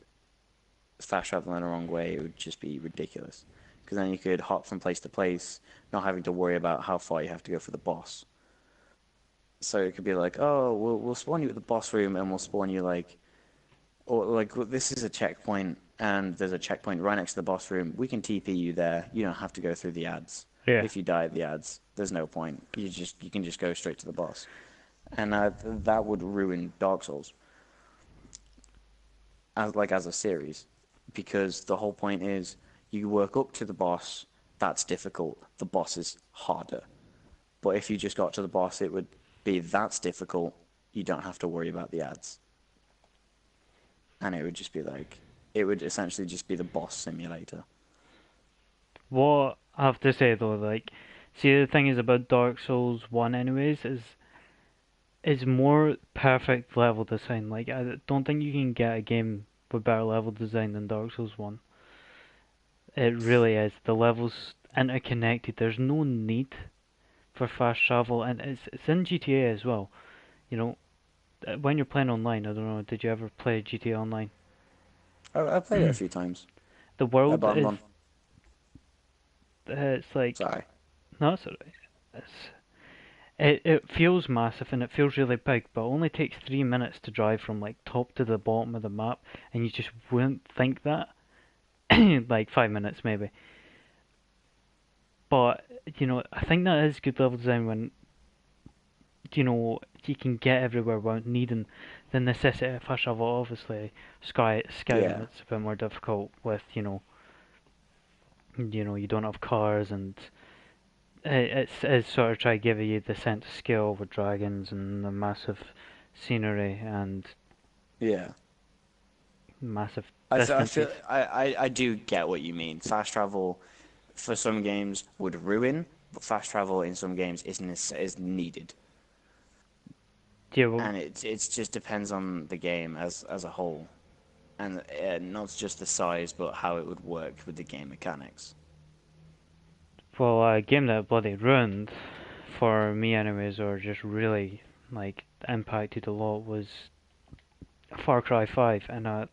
Speaker 2: fast travel in the wrong way, it would just be ridiculous. Because then you could hop from place to place, not having to worry about how far you have to go for the boss. So it could be like, oh, we'll spawn you at the boss room, and we'll spawn you like, or like this is a checkpoint, and there's a checkpoint right next to the boss room. We can TP you there. You don't have to go through the ads.
Speaker 1: Yeah.
Speaker 2: If you die at the ads, there's no point. You can just go straight to the boss, and that would ruin Dark Souls as a series, because the whole point is you work up to the boss. That's difficult. The boss is harder. But if you just got to the boss, it would be that's difficult. You don't have to worry about the ads. And it would just be like, it would essentially just be the boss simulator.
Speaker 1: What I have to say though, like, see the thing is about Dark Souls 1 anyways, is more perfect level design. Like, I don't think you can get a game with better level design than Dark Souls 1. It really is. The levels interconnected. There's no need for fast travel, and it's in GTA as well. You know, when you're playing online, I don't know, did you ever play GTA Online?
Speaker 2: I played it a few times.
Speaker 1: The world
Speaker 2: But
Speaker 1: is, it's like,
Speaker 2: sorry.
Speaker 1: no, it's alright. It's, it feels massive and it feels really big, but it only takes 3 minutes to drive from like top to the bottom of the map, and you just wouldn't think that. Like 5 minutes maybe. But I think that is good level design when you can get everywhere without needing the necessity of fast travel. Obviously, Skyrim
Speaker 2: Yeah.
Speaker 1: it's a bit more difficult with you don't have cars, and it's sort of trying to give you the sense of scale with dragons and the massive scenery and
Speaker 2: Yeah.
Speaker 1: massive
Speaker 2: I
Speaker 1: distances.
Speaker 2: feel I do get what you mean. Fast travel for some games would ruin, but fast travel in some games is needed.
Speaker 1: Yeah, well,
Speaker 2: And it just depends on the game as a whole. And not just the size, but how it would work with the game mechanics.
Speaker 1: a game that bloody ruined for me anyways, or just really like impacted a lot was Far Cry 5, and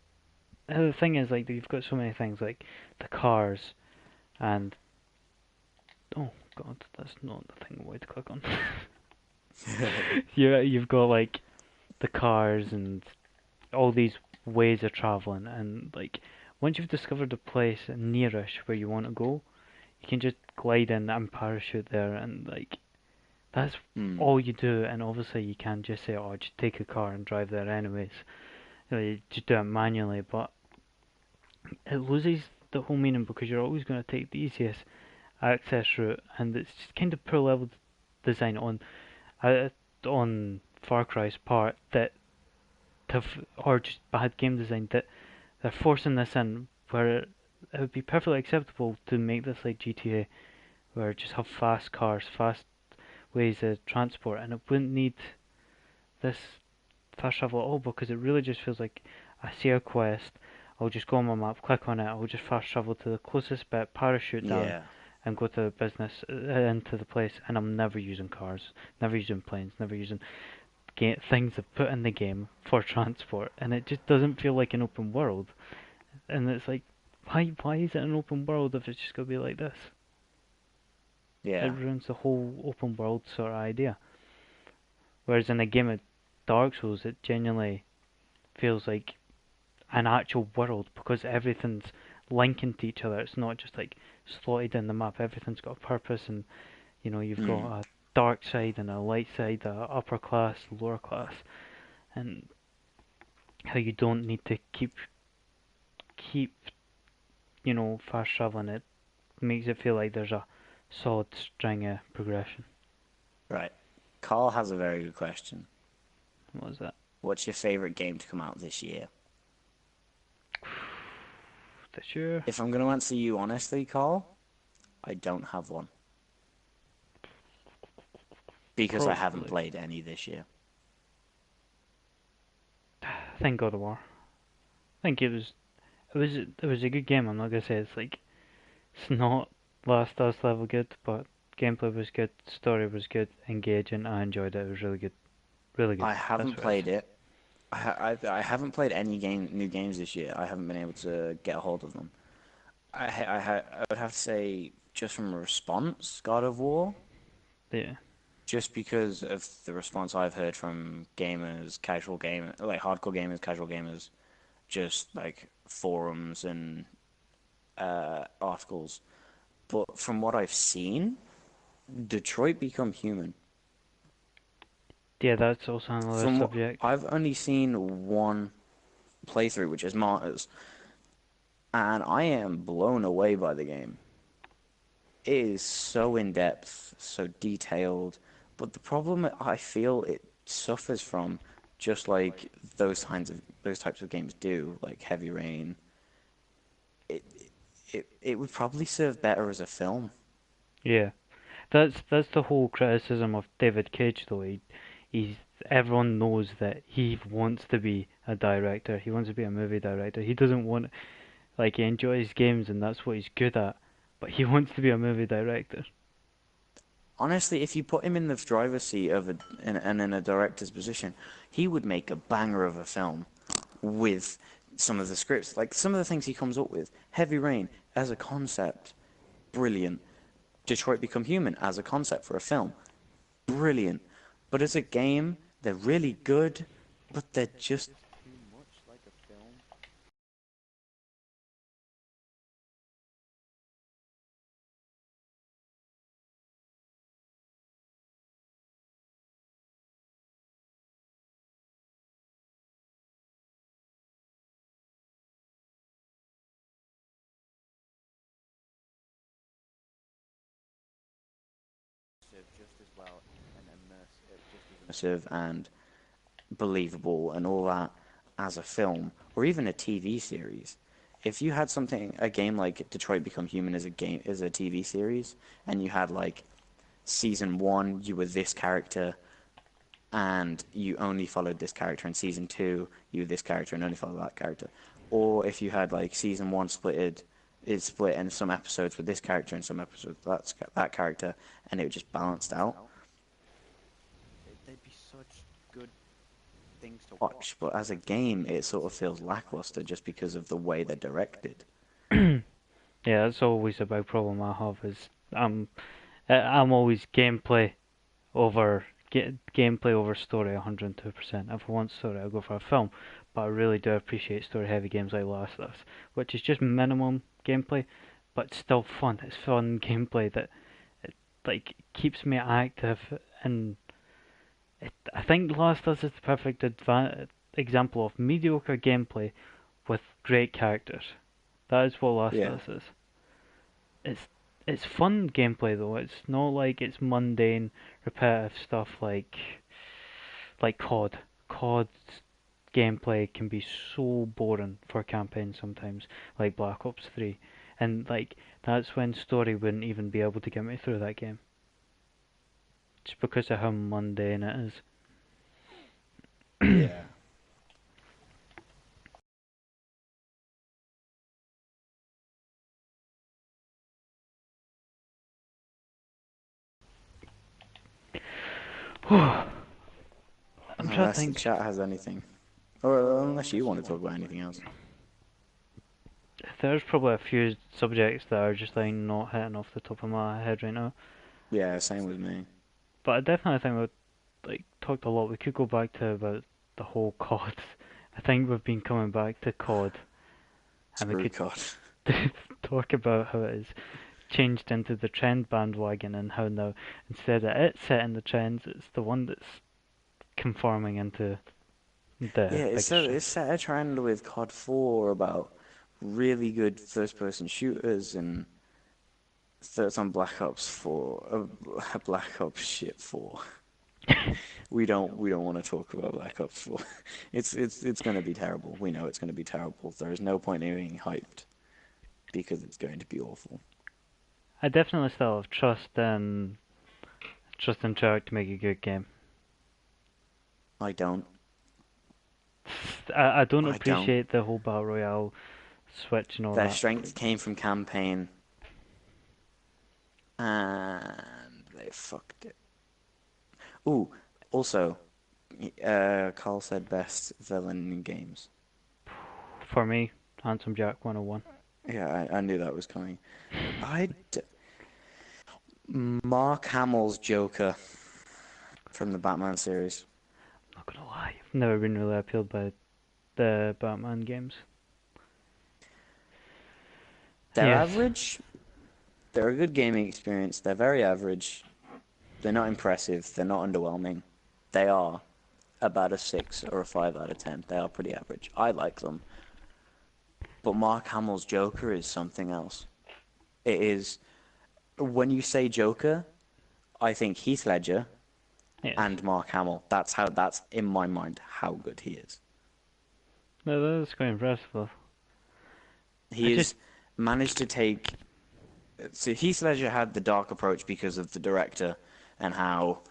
Speaker 1: the thing is, like, you've got so many things like the cars and oh god, that's not the thing I wanted to click on. You've got like the cars and all these ways of traveling, and like once you've discovered a place nearish where you want to go, you can just glide in and parachute there, and like that's
Speaker 2: Hmm.
Speaker 1: all you do. And obviously, you can't just say, "Oh, just take a car and drive there," anyways. You just do it manually, but it loses the whole meaning because you're always going to take the easiest access route, and it's just kind of poor level design uh, on Far Cry's part or just bad game design that they're forcing this in where it would be perfectly acceptable to make this like GTA, where just have fast cars, fast ways of transport, and it wouldn't need this fast travel at all because it really just feels like I see a quest, I'll just go on my map, click on it, I'll just fast travel to the closest bit, parachute down,
Speaker 2: Yeah.
Speaker 1: and go to the business, into the place, and I'm never using cars, never using planes, never using things they've put in the game for transport, and it just doesn't feel like an open world. And it's like, why is it an open world if it's just gonna be like this? It
Speaker 2: Yeah.
Speaker 1: ruins the whole open world sort of idea. Whereas in a game of Dark Souls, it genuinely feels like an actual world because everything's linking to each other. It's not just like slotted in the map. Everything's got a purpose, and you've got
Speaker 2: Mm.
Speaker 1: a dark side and a light side, a upper class, lower class, and how you don't need to keep fast traveling. It makes it feel like there's a solid string of progression.
Speaker 2: Right. Carl has a very good question.
Speaker 1: What was that?
Speaker 2: What's your favorite game to come out this year?
Speaker 1: This year?
Speaker 2: If I'm going to answer you honestly, Carl, I don't have one because I haven't
Speaker 1: Probably.
Speaker 2: played any this year.
Speaker 1: I think God of War. I think it was a good game. I'm not gonna say it's not Last of Us level good, but gameplay was good, story was good, engaging. I enjoyed it. It was really good, really good.
Speaker 2: I
Speaker 1: That's
Speaker 2: haven't
Speaker 1: what it is.
Speaker 2: played it. I haven't played any new games this year. I haven't been able to get a hold of them. I would have to say, just from a response, God of War,
Speaker 1: Yeah,
Speaker 2: just because of the response I've heard from gamers, casual gamers, like hardcore gamers, casual gamers, just like forums and articles. But from what I've seen, Detroit Become Human.
Speaker 1: yeah. That's also another
Speaker 2: From what
Speaker 1: subject.
Speaker 2: I've only seen one playthrough, which is Martyrs, and I am blown away by the game. It is so in depth, so detailed, but the problem I feel it suffers from, just like those types of games do, like Heavy Rain, it it would probably serve better as a film.
Speaker 1: Yeah, that's the whole criticism of David Cage, though. He's everyone knows that he wants to be a director. He wants to be a movie director. He doesn't want he enjoys games and that's what he's good at, but he wants to be a movie director.
Speaker 2: Honestly, if you put him in the driver's seat of and in a director's position, he would make a banger of a film with some of the scripts, like some of the things he comes up with. Heavy Rain as a concept, brilliant. Detroit Become Human as a concept for a film, brilliant. But as a game, they're really good, but they're just too much like a film. Just as well and just as immersive and believable and all that as a film or even a TV series. If you had a game like Detroit Become Human as a TV series, and you had like season one, you were this character, and you only followed this character, and season two, you were this character and only followed that character. Or if you had like season one it's split in some episodes with this character and some episodes with that character, and it just balanced out. They'd be such good things to watch, but as a game, it sort of feels lackluster just because of the way they're directed.
Speaker 1: Yeah, that's always a big problem I have. Is I'm always gameplay over story 102%. If I want story, I'll go for a film. But I really do appreciate story-heavy games like Last of Us, which is just minimum gameplay, but still fun. It's fun gameplay that keeps me active, and I think Last of Us is the perfect example of mediocre gameplay with great characters. That is what Last
Speaker 2: Yeah.
Speaker 1: of Us is. It's it's fun gameplay though. It's not like it's mundane, repetitive stuff like COD. COD's gameplay can be so boring for a campaign sometimes, like Black Ops 3. And that's when story wouldn't even be able to get me through that game. Just because of how mundane it is.
Speaker 2: Yeah.
Speaker 1: I'm trying to
Speaker 2: Unless the
Speaker 1: think.
Speaker 2: chat has anything. Or unless you want to talk about anything else.
Speaker 1: There's probably a few subjects that are just not hitting off the top of my head right now.
Speaker 2: Yeah, same with me.
Speaker 1: But I definitely think we talked a lot. We could go back to about the whole COD. I think we've been coming back to COD, and we
Speaker 2: Screw
Speaker 1: could
Speaker 2: COD.
Speaker 1: talk about how it has changed into the trend bandwagon and how now instead of it setting the trends, it's the one that's conforming into the
Speaker 2: Yeah,
Speaker 1: biggest
Speaker 2: it's
Speaker 1: trend.
Speaker 2: set a trend with COD 4 about really good first-person shooters, and it's on Black Ops 4, Black Ops shit 4. We don't want to talk about Black Ops 4. It's going to be terrible. We know it's going to be terrible. There is no point in being hyped because it's going to be awful.
Speaker 1: I definitely still have trust in Treyarch to make a good game.
Speaker 2: I don't.
Speaker 1: I don't
Speaker 2: I don't.
Speaker 1: appreciate the whole battle royale switch and all
Speaker 2: Their
Speaker 1: that.
Speaker 2: strength came from campaign, and they fucked it. Ooh, also, Carl said best villain in games.
Speaker 1: For me, Handsome Jack 101.
Speaker 2: Yeah, I knew that was coming. I Mark Hamill's Joker from the Batman series.
Speaker 1: Not gonna lie, I've never been really appealed by the Batman games.
Speaker 2: They're
Speaker 1: Yes.
Speaker 2: average. They're a good gaming experience. They're very average. They're not impressive. They're not underwhelming. They are about a 6 or a 5 out of 10. They are pretty average. I like them. But Mark Hamill's Joker is something else. It is, when you say Joker, I think Heath Ledger
Speaker 1: Yes.
Speaker 2: and Mark Hamill. That's in my mind how good he is.
Speaker 1: No, that's quite impressive though.
Speaker 2: He
Speaker 1: I
Speaker 2: has
Speaker 1: just
Speaker 2: managed to take. So Heath Ledger had the dark approach because of the director and how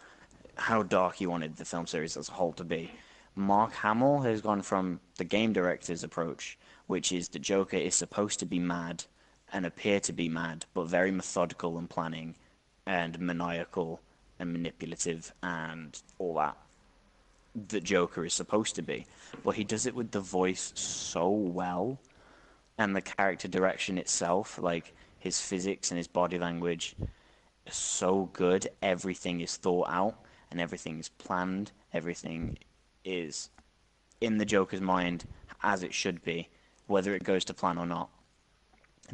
Speaker 2: dark he wanted the film series as a whole to be. Mark Hamill has gone from the game director's approach, which is the Joker is supposed to be mad and appear to be mad, but very methodical and planning and maniacal and manipulative and all that the Joker is supposed to be. But he does it with the voice so well and the character direction itself, like his physics and his body language is so good. Everything is thought out and everything is planned. Everything is in the Joker's mind as it should be, whether it goes to plan or not.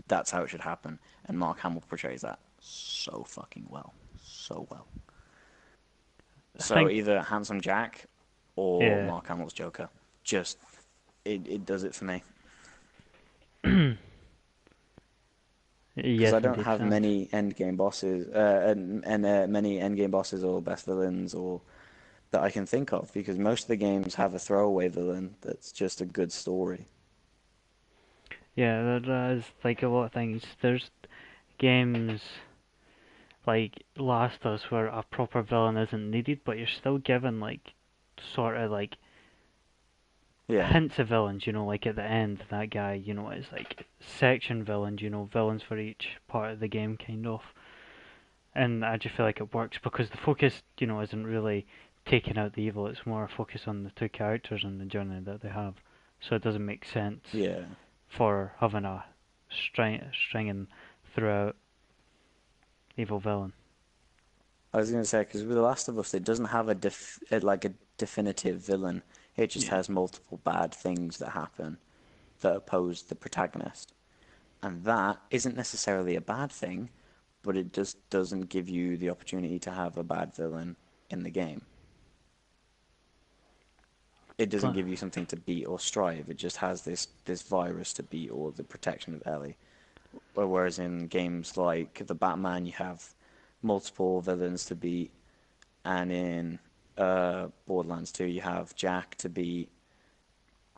Speaker 2: That's how it should happen. And Mark Hamill portrays that so fucking well. So well.
Speaker 1: I
Speaker 2: So
Speaker 1: think
Speaker 2: either Handsome Jack or
Speaker 1: yeah.
Speaker 2: Mark Hamill's Joker. Just, it does it for me. Because
Speaker 1: Yes,
Speaker 2: I don't
Speaker 1: indeed,
Speaker 2: have
Speaker 1: sounds.
Speaker 2: many endgame bosses, many endgame bosses or best villains or that I can think of. Because most of the games have a throwaway villain that's just a good story.
Speaker 1: Yeah, there is like a lot of things. There's games like Last of Us where a proper villain isn't needed, but you're still given like sort of like
Speaker 2: Yeah,
Speaker 1: hints of villains, like at the end, that guy, is like section villains, villains for each part of the game, kind of. And I just feel like it works because the focus, isn't really taking out the evil, it's more a focus on the two characters and the journey that they have. So it doesn't make sense
Speaker 2: yeah.
Speaker 1: for having a stringing throughout evil villain.
Speaker 2: I was gonna say because with The Last of Us, it doesn't have like a definitive villain. It just
Speaker 1: Yeah.
Speaker 2: has multiple bad things that happen that oppose the protagonist. And that isn't necessarily a bad thing, but it just doesn't give you the opportunity to have a bad villain in the game. It doesn't
Speaker 1: But
Speaker 2: give you something to beat or strive. It just has this virus to beat or the protection of Ellie. Whereas in games like the Batman, you have multiple villains to beat, and in Borderlands 2, you have Jack to beat.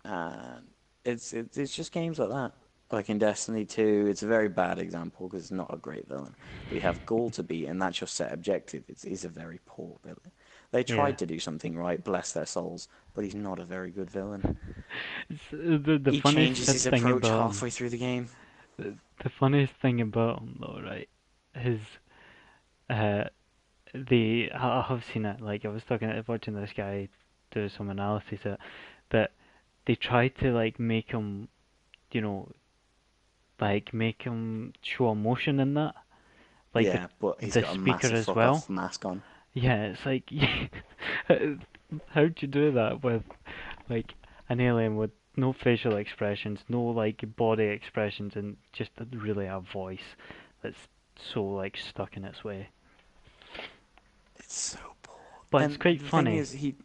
Speaker 2: And it's just games like that. Like in Destiny 2, it's a very bad example because it's not a great villain. But you have Gaul to beat, and that's your set objective. He's a very poor villain. They
Speaker 1: yeah,
Speaker 2: tried to do something right, bless their souls, but he's not a very good villain.
Speaker 1: the
Speaker 2: He
Speaker 1: funniest
Speaker 2: changes his
Speaker 1: thing
Speaker 2: approach
Speaker 1: about him,
Speaker 2: halfway through the game.
Speaker 1: the funniest thing about him though, right, is uh I've seen it. Like I was watching this guy do some analysis of it, but they tried to like make him, you know, like make him show emotion in that, like
Speaker 2: Yeah, but he's
Speaker 1: the
Speaker 2: got a
Speaker 1: speaker
Speaker 2: massive
Speaker 1: as
Speaker 2: fuck
Speaker 1: well.
Speaker 2: off mask on.
Speaker 1: Yeah, it's like how'd you do that with like an alien with no facial expressions, no like body expressions, and just really a voice that's so like stuck in its way.
Speaker 2: It's so poor.
Speaker 1: But it's
Speaker 2: And
Speaker 1: quite
Speaker 2: the thing
Speaker 1: funny,
Speaker 2: is, he.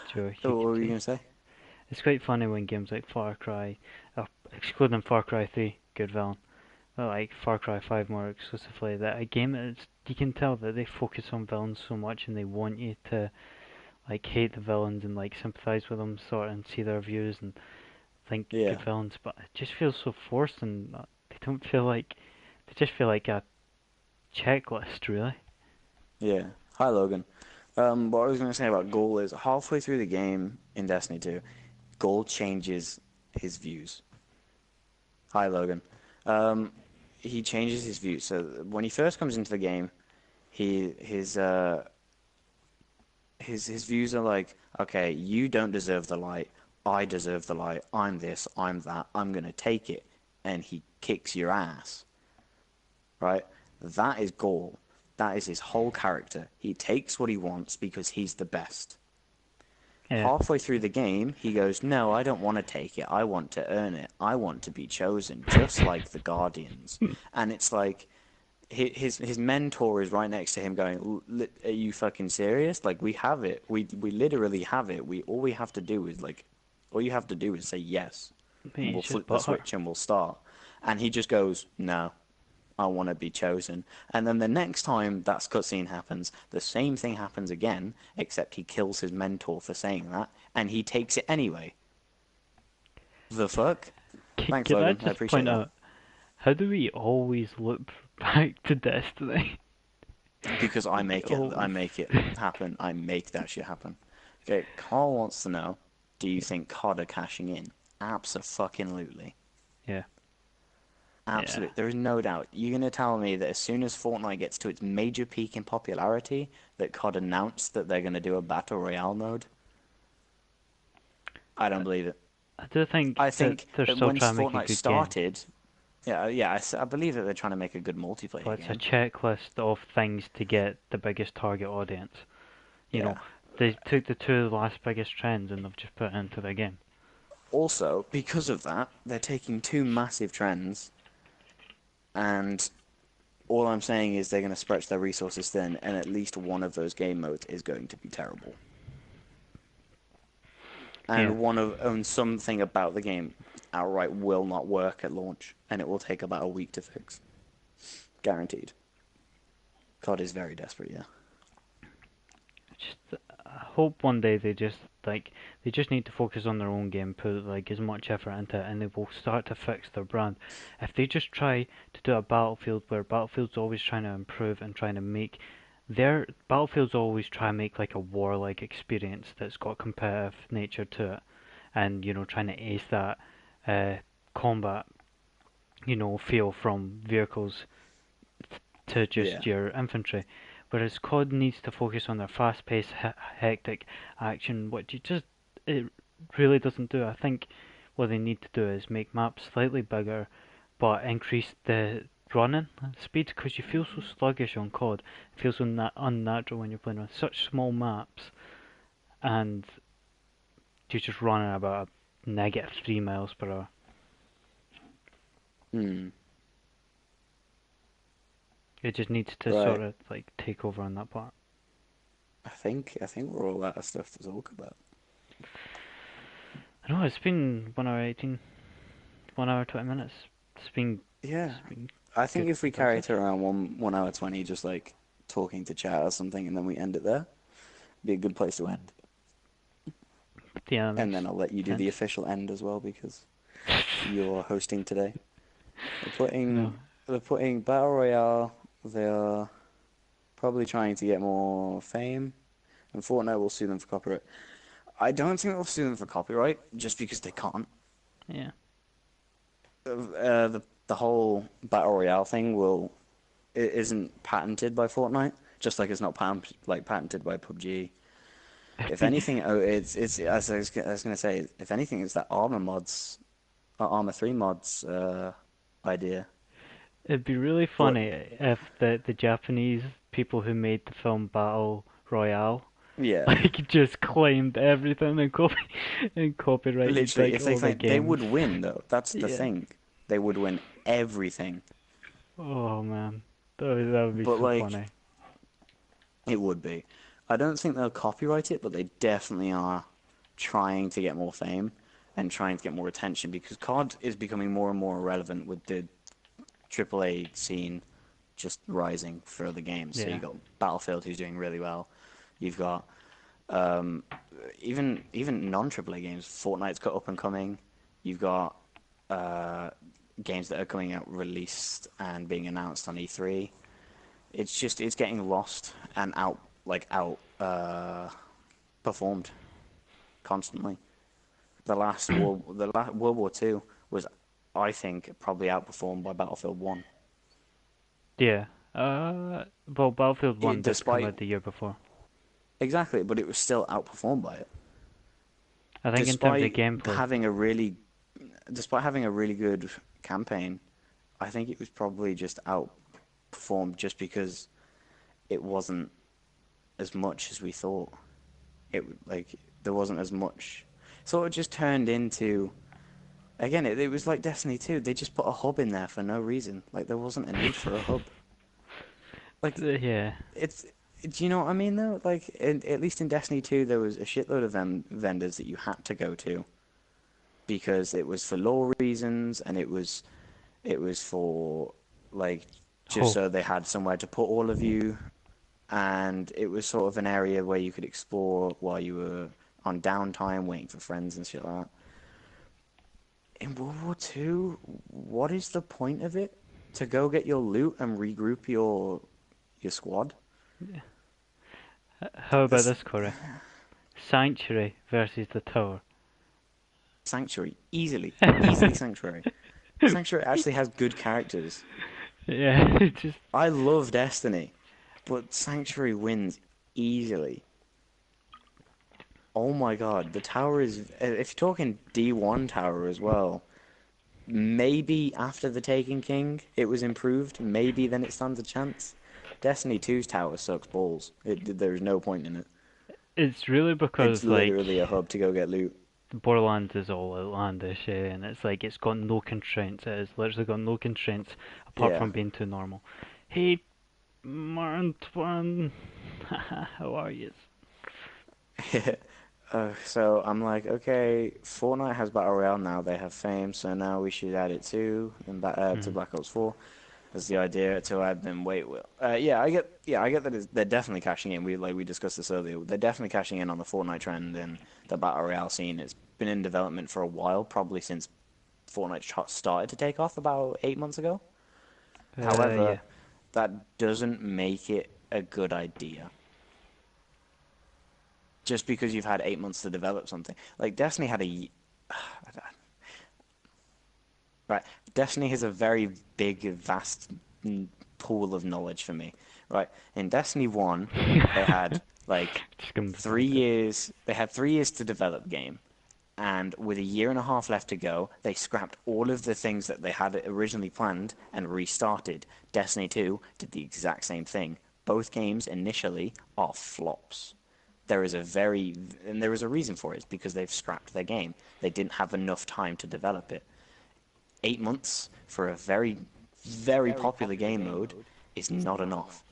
Speaker 1: Joe.
Speaker 2: Oh,
Speaker 1: You
Speaker 2: what
Speaker 1: can
Speaker 2: were you
Speaker 1: say
Speaker 2: gonna say?
Speaker 1: it's quite funny when games like Far Cry, excluding Far Cry 3, good villain, but like Far Cry 5 more exclusively, that a game is you can tell that they focus on villains so much and they want you to like hate the villains and like sympathize with them, sort of, and see their views and think good
Speaker 2: Yeah,
Speaker 1: villains, but it just feels so forced and they don't feel like they just feel like a checklist, really.
Speaker 2: yeah. Hi, Logan. What I was gonna say about Ghoul is halfway through the game in Destiny 2, Ghoul changes his views. Hi, Logan. Um, he changes his views. So when he first comes into the game, he his views are like, okay, you don't deserve the light. I deserve the light. I'm this. I'm that. I'm gonna take it, and he kicks your ass. Right? That is Gaul. That is his whole character. He takes what he wants because he's the best.
Speaker 1: Yeah,
Speaker 2: Halfway through the game, he goes, "No, I don't want to take it. I want to earn it. I want to be chosen, just like the Guardians." And it's like his mentor is right next to him, going, "Are you fucking serious? Like we have it. We literally have it. We all we have to do is like, all you have to do is say yes, and
Speaker 1: mate,
Speaker 2: we'll
Speaker 1: it's just
Speaker 2: flip the
Speaker 1: butthurt.
Speaker 2: switch and we'll start." And he just goes, "No, I want to be chosen." And then the next time that cutscene happens, the same thing happens again, except he kills his mentor for saying that, and he takes it anyway. The fuck? Thanks,
Speaker 1: Can I
Speaker 2: Logan. I
Speaker 1: just
Speaker 2: appreciate
Speaker 1: point
Speaker 2: that.
Speaker 1: out, how do we always loop back to Destiny?
Speaker 2: Because I
Speaker 1: Always.
Speaker 2: make it happen. I make that shit happen. Okay, Carl wants to know, do you think COD are cashing in? Abso-fucking-lutely.
Speaker 1: Yeah, yeah.
Speaker 2: Absolutely. There is no doubt. You're going to tell me that as soon as Fortnite gets to its major peak in popularity, that COD announced that they're going to do a Battle Royale mode? I don't believe it.
Speaker 1: I do think
Speaker 2: I
Speaker 1: that
Speaker 2: think
Speaker 1: they're
Speaker 2: that
Speaker 1: still
Speaker 2: when
Speaker 1: trying to make a
Speaker 2: Fortnite
Speaker 1: good game,
Speaker 2: started, yeah, I believe that they're trying to make a good multiplayer
Speaker 1: but it's a
Speaker 2: game.
Speaker 1: checklist of things to get the biggest target audience. You know,
Speaker 2: Yeah.
Speaker 1: they took the two last biggest trends and they've just put it into their game.
Speaker 2: Also, because of that, they're taking two massive trends, and all I'm saying is they're going to stretch their resources thin, and at least one of those game modes is going to be terrible.
Speaker 1: Yeah,
Speaker 2: And something about the game outright will not work at launch, and it will take about a week to fix. Guaranteed. COD is very desperate, yeah.
Speaker 1: just I hope one day they just need to focus on their own game, put like as much effort into it, and they will start to fix their brand. If they just try to do a Battlefield where Battlefield's always trying to improve and trying to make their Battlefield's always try to make like a war-like experience that's got competitive nature to it, and trying to ace that uh, combat feel from vehicles to
Speaker 2: Yeah.
Speaker 1: just your infantry. Whereas COD needs to focus on their fast-paced, hectic action, which it really doesn't do. I think what they need to do is make maps slightly bigger, but increase the running speed because you feel so sluggish on COD. It feels so unnatural when you're playing on such small maps, and you're just running about a -3 miles per hour.
Speaker 2: Hmm.
Speaker 1: It just needs to sort
Speaker 2: Right.
Speaker 1: of like take over on that part.
Speaker 2: I think we're all out of stuff to talk about.
Speaker 1: I know it's been 1 hour 18, 1 hour 20 minutes. It's been
Speaker 2: Yeah.
Speaker 1: it's been
Speaker 2: I think
Speaker 1: good
Speaker 2: if we carry it
Speaker 1: conversation.
Speaker 2: around 1 hour 20, just like talking to chat or something, and then we end it there, be a good place to end.
Speaker 1: Yeah, that
Speaker 2: And
Speaker 1: makes
Speaker 2: then I'll let you do the
Speaker 1: sense.
Speaker 2: official end as well because you're hosting today. They're putting
Speaker 1: No,
Speaker 2: they're putting Battle Royale. They're probably trying to get more fame, and Fortnite will sue them for copyright. I don't think they'll sue them for copyright just because they can't.
Speaker 1: yeah,
Speaker 2: The whole Battle Royale thing it isn't patented by Fortnite, just like it's not patented by PUBG. If
Speaker 1: be,
Speaker 2: anything, oh, it's as I was gonna say, if anything, it's that Armor 3 mods idea.
Speaker 1: it'd be really
Speaker 2: But
Speaker 1: funny if the Japanese people who made the film Battle Royale
Speaker 2: Yeah.
Speaker 1: Like just claimed everything and copyrighted
Speaker 2: Literally,
Speaker 1: like
Speaker 2: if they
Speaker 1: all the
Speaker 2: claim they
Speaker 1: games.
Speaker 2: would win though, that's the
Speaker 1: Yeah.
Speaker 2: thing. They would win everything.
Speaker 1: Oh man, that would be
Speaker 2: But
Speaker 1: so
Speaker 2: like,
Speaker 1: funny.
Speaker 2: it would be. I don't think they'll copyright it, but they definitely are trying to get more fame and trying to get more attention because COD is becoming more and more relevant with the AAA scene just rising for other games. So
Speaker 1: Yeah.
Speaker 2: you've got Battlefield who's doing really well. You've got um, even non AAA games. Fortnite's got up and coming. You've got uh, games that are coming out released and being announced on E3. It's getting lost and out performed constantly. World War Two was, I think, probably outperformed by Battlefield One.
Speaker 1: Yeah. Well, Battlefield 1 did come
Speaker 2: Despite
Speaker 1: out the year before.
Speaker 2: exactly, but it was still outperformed by it.
Speaker 1: I think in terms of
Speaker 2: Despite
Speaker 1: gameplay.
Speaker 2: having a really, despite having a really good campaign, I think it was probably just outperformed just because it wasn't as much as we thought. Like there wasn't as much. Sort of just turned into again. It was like Destiny 2. They just put a hub in there for no reason. Like there wasn't a need for a hub. Like
Speaker 1: Yeah.
Speaker 2: it's. Do you know what I mean though? Like at least in Destiny 2, there was a shitload of vendors that you had to go to because it was for law reasons and it was for like just
Speaker 1: Oh.
Speaker 2: so they had somewhere to put all of you, and it was sort of an area where you could explore while you were on downtime waiting for friends and shit like that. In World War Two, what is the point of it? To go get your loot and regroup your squad?
Speaker 1: How about
Speaker 2: This
Speaker 1: this, Corey? Sanctuary versus the Tower.
Speaker 2: Sanctuary, easily Sanctuary. Sanctuary actually has good characters.
Speaker 1: Yeah, it just
Speaker 2: I love Destiny, but Sanctuary wins easily. Oh my God, the tower is. If you're talking D1 tower as well, maybe after the Taken King it was improved. Maybe then it stands a chance. Destiny 2's tower sucks balls. There's no point in it.
Speaker 1: it's really
Speaker 2: It's
Speaker 1: because like
Speaker 2: literally a hub to go get loot.
Speaker 1: Borderlands is all outlandish, and it's like it's got no constraints. It has literally got no constraints apart
Speaker 2: Yeah.
Speaker 1: from being too normal. Hey, Martin Twan, how are you?
Speaker 2: So I'm like, okay, Fortnite has Battle Royale now. They have fame, so now we should add it to
Speaker 1: Mm.
Speaker 2: Black Ops 4. That's the idea to add them. Wait, well, yeah, I get that they're definitely cashing in. We discussed this earlier. They're definitely cashing in on the Fortnite trend and the Battle Royale scene. It's been in development for a while, probably since Fortnite started to take off about 8 months ago.
Speaker 1: Yeah.
Speaker 2: However, that doesn't make it a good idea. Just because you've had 8 months to develop something. Like Destiny had right. Destiny has a very big, vast pool of knowledge for me. Right. In Destiny 1, they had like
Speaker 1: Just gonna
Speaker 2: three
Speaker 1: defend it.
Speaker 2: years. They had 3 years to develop the game, and with a year and a half left to go, they scrapped all of the things that they had originally planned and restarted. Destiny 2 did the exact same thing. Both games initially are flops. And there is a reason for it. It's because they've scrapped their game. They didn't have enough time to develop it. 8 months for a very, very popular game mode is not enough.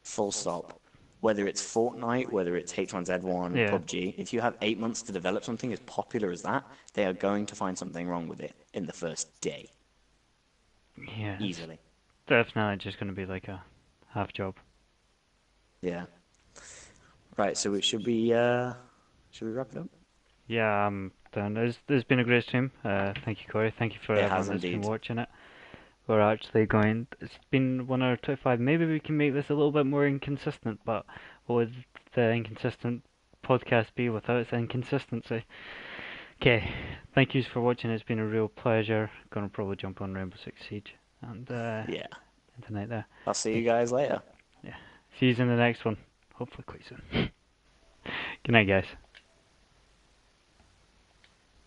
Speaker 2: Full stop. Whether it's Fortnite, whether it's H1Z1,
Speaker 1: Yeah.
Speaker 2: PUBG, if you have 8 months to develop something as popular as that, they are going to find something wrong with it in the first day.
Speaker 1: Yeah, it's
Speaker 2: Easily.
Speaker 1: definitely just gonna be like a half job.
Speaker 2: Yeah. Right, so should we wrap it up?
Speaker 1: Yeah, I'm done. There's been a great stream. Thank you, Corey. Thank you for
Speaker 2: It
Speaker 1: everyone
Speaker 2: has
Speaker 1: that's been
Speaker 2: indeed.
Speaker 1: watching it. We're actually going. It's been 1 hour 25. Maybe we can make this a little bit more inconsistent, but what would the inconsistent podcast be without its inconsistency? Okay, thank you for watching. It's been a real pleasure. Gonna probably jump on Rainbow Six Siege and
Speaker 2: Yeah.
Speaker 1: tonight there.
Speaker 2: I'll see you
Speaker 1: Hey,
Speaker 2: guys later.
Speaker 1: yeah. See you in the next one. Hopefully quite soon. Good night, guys.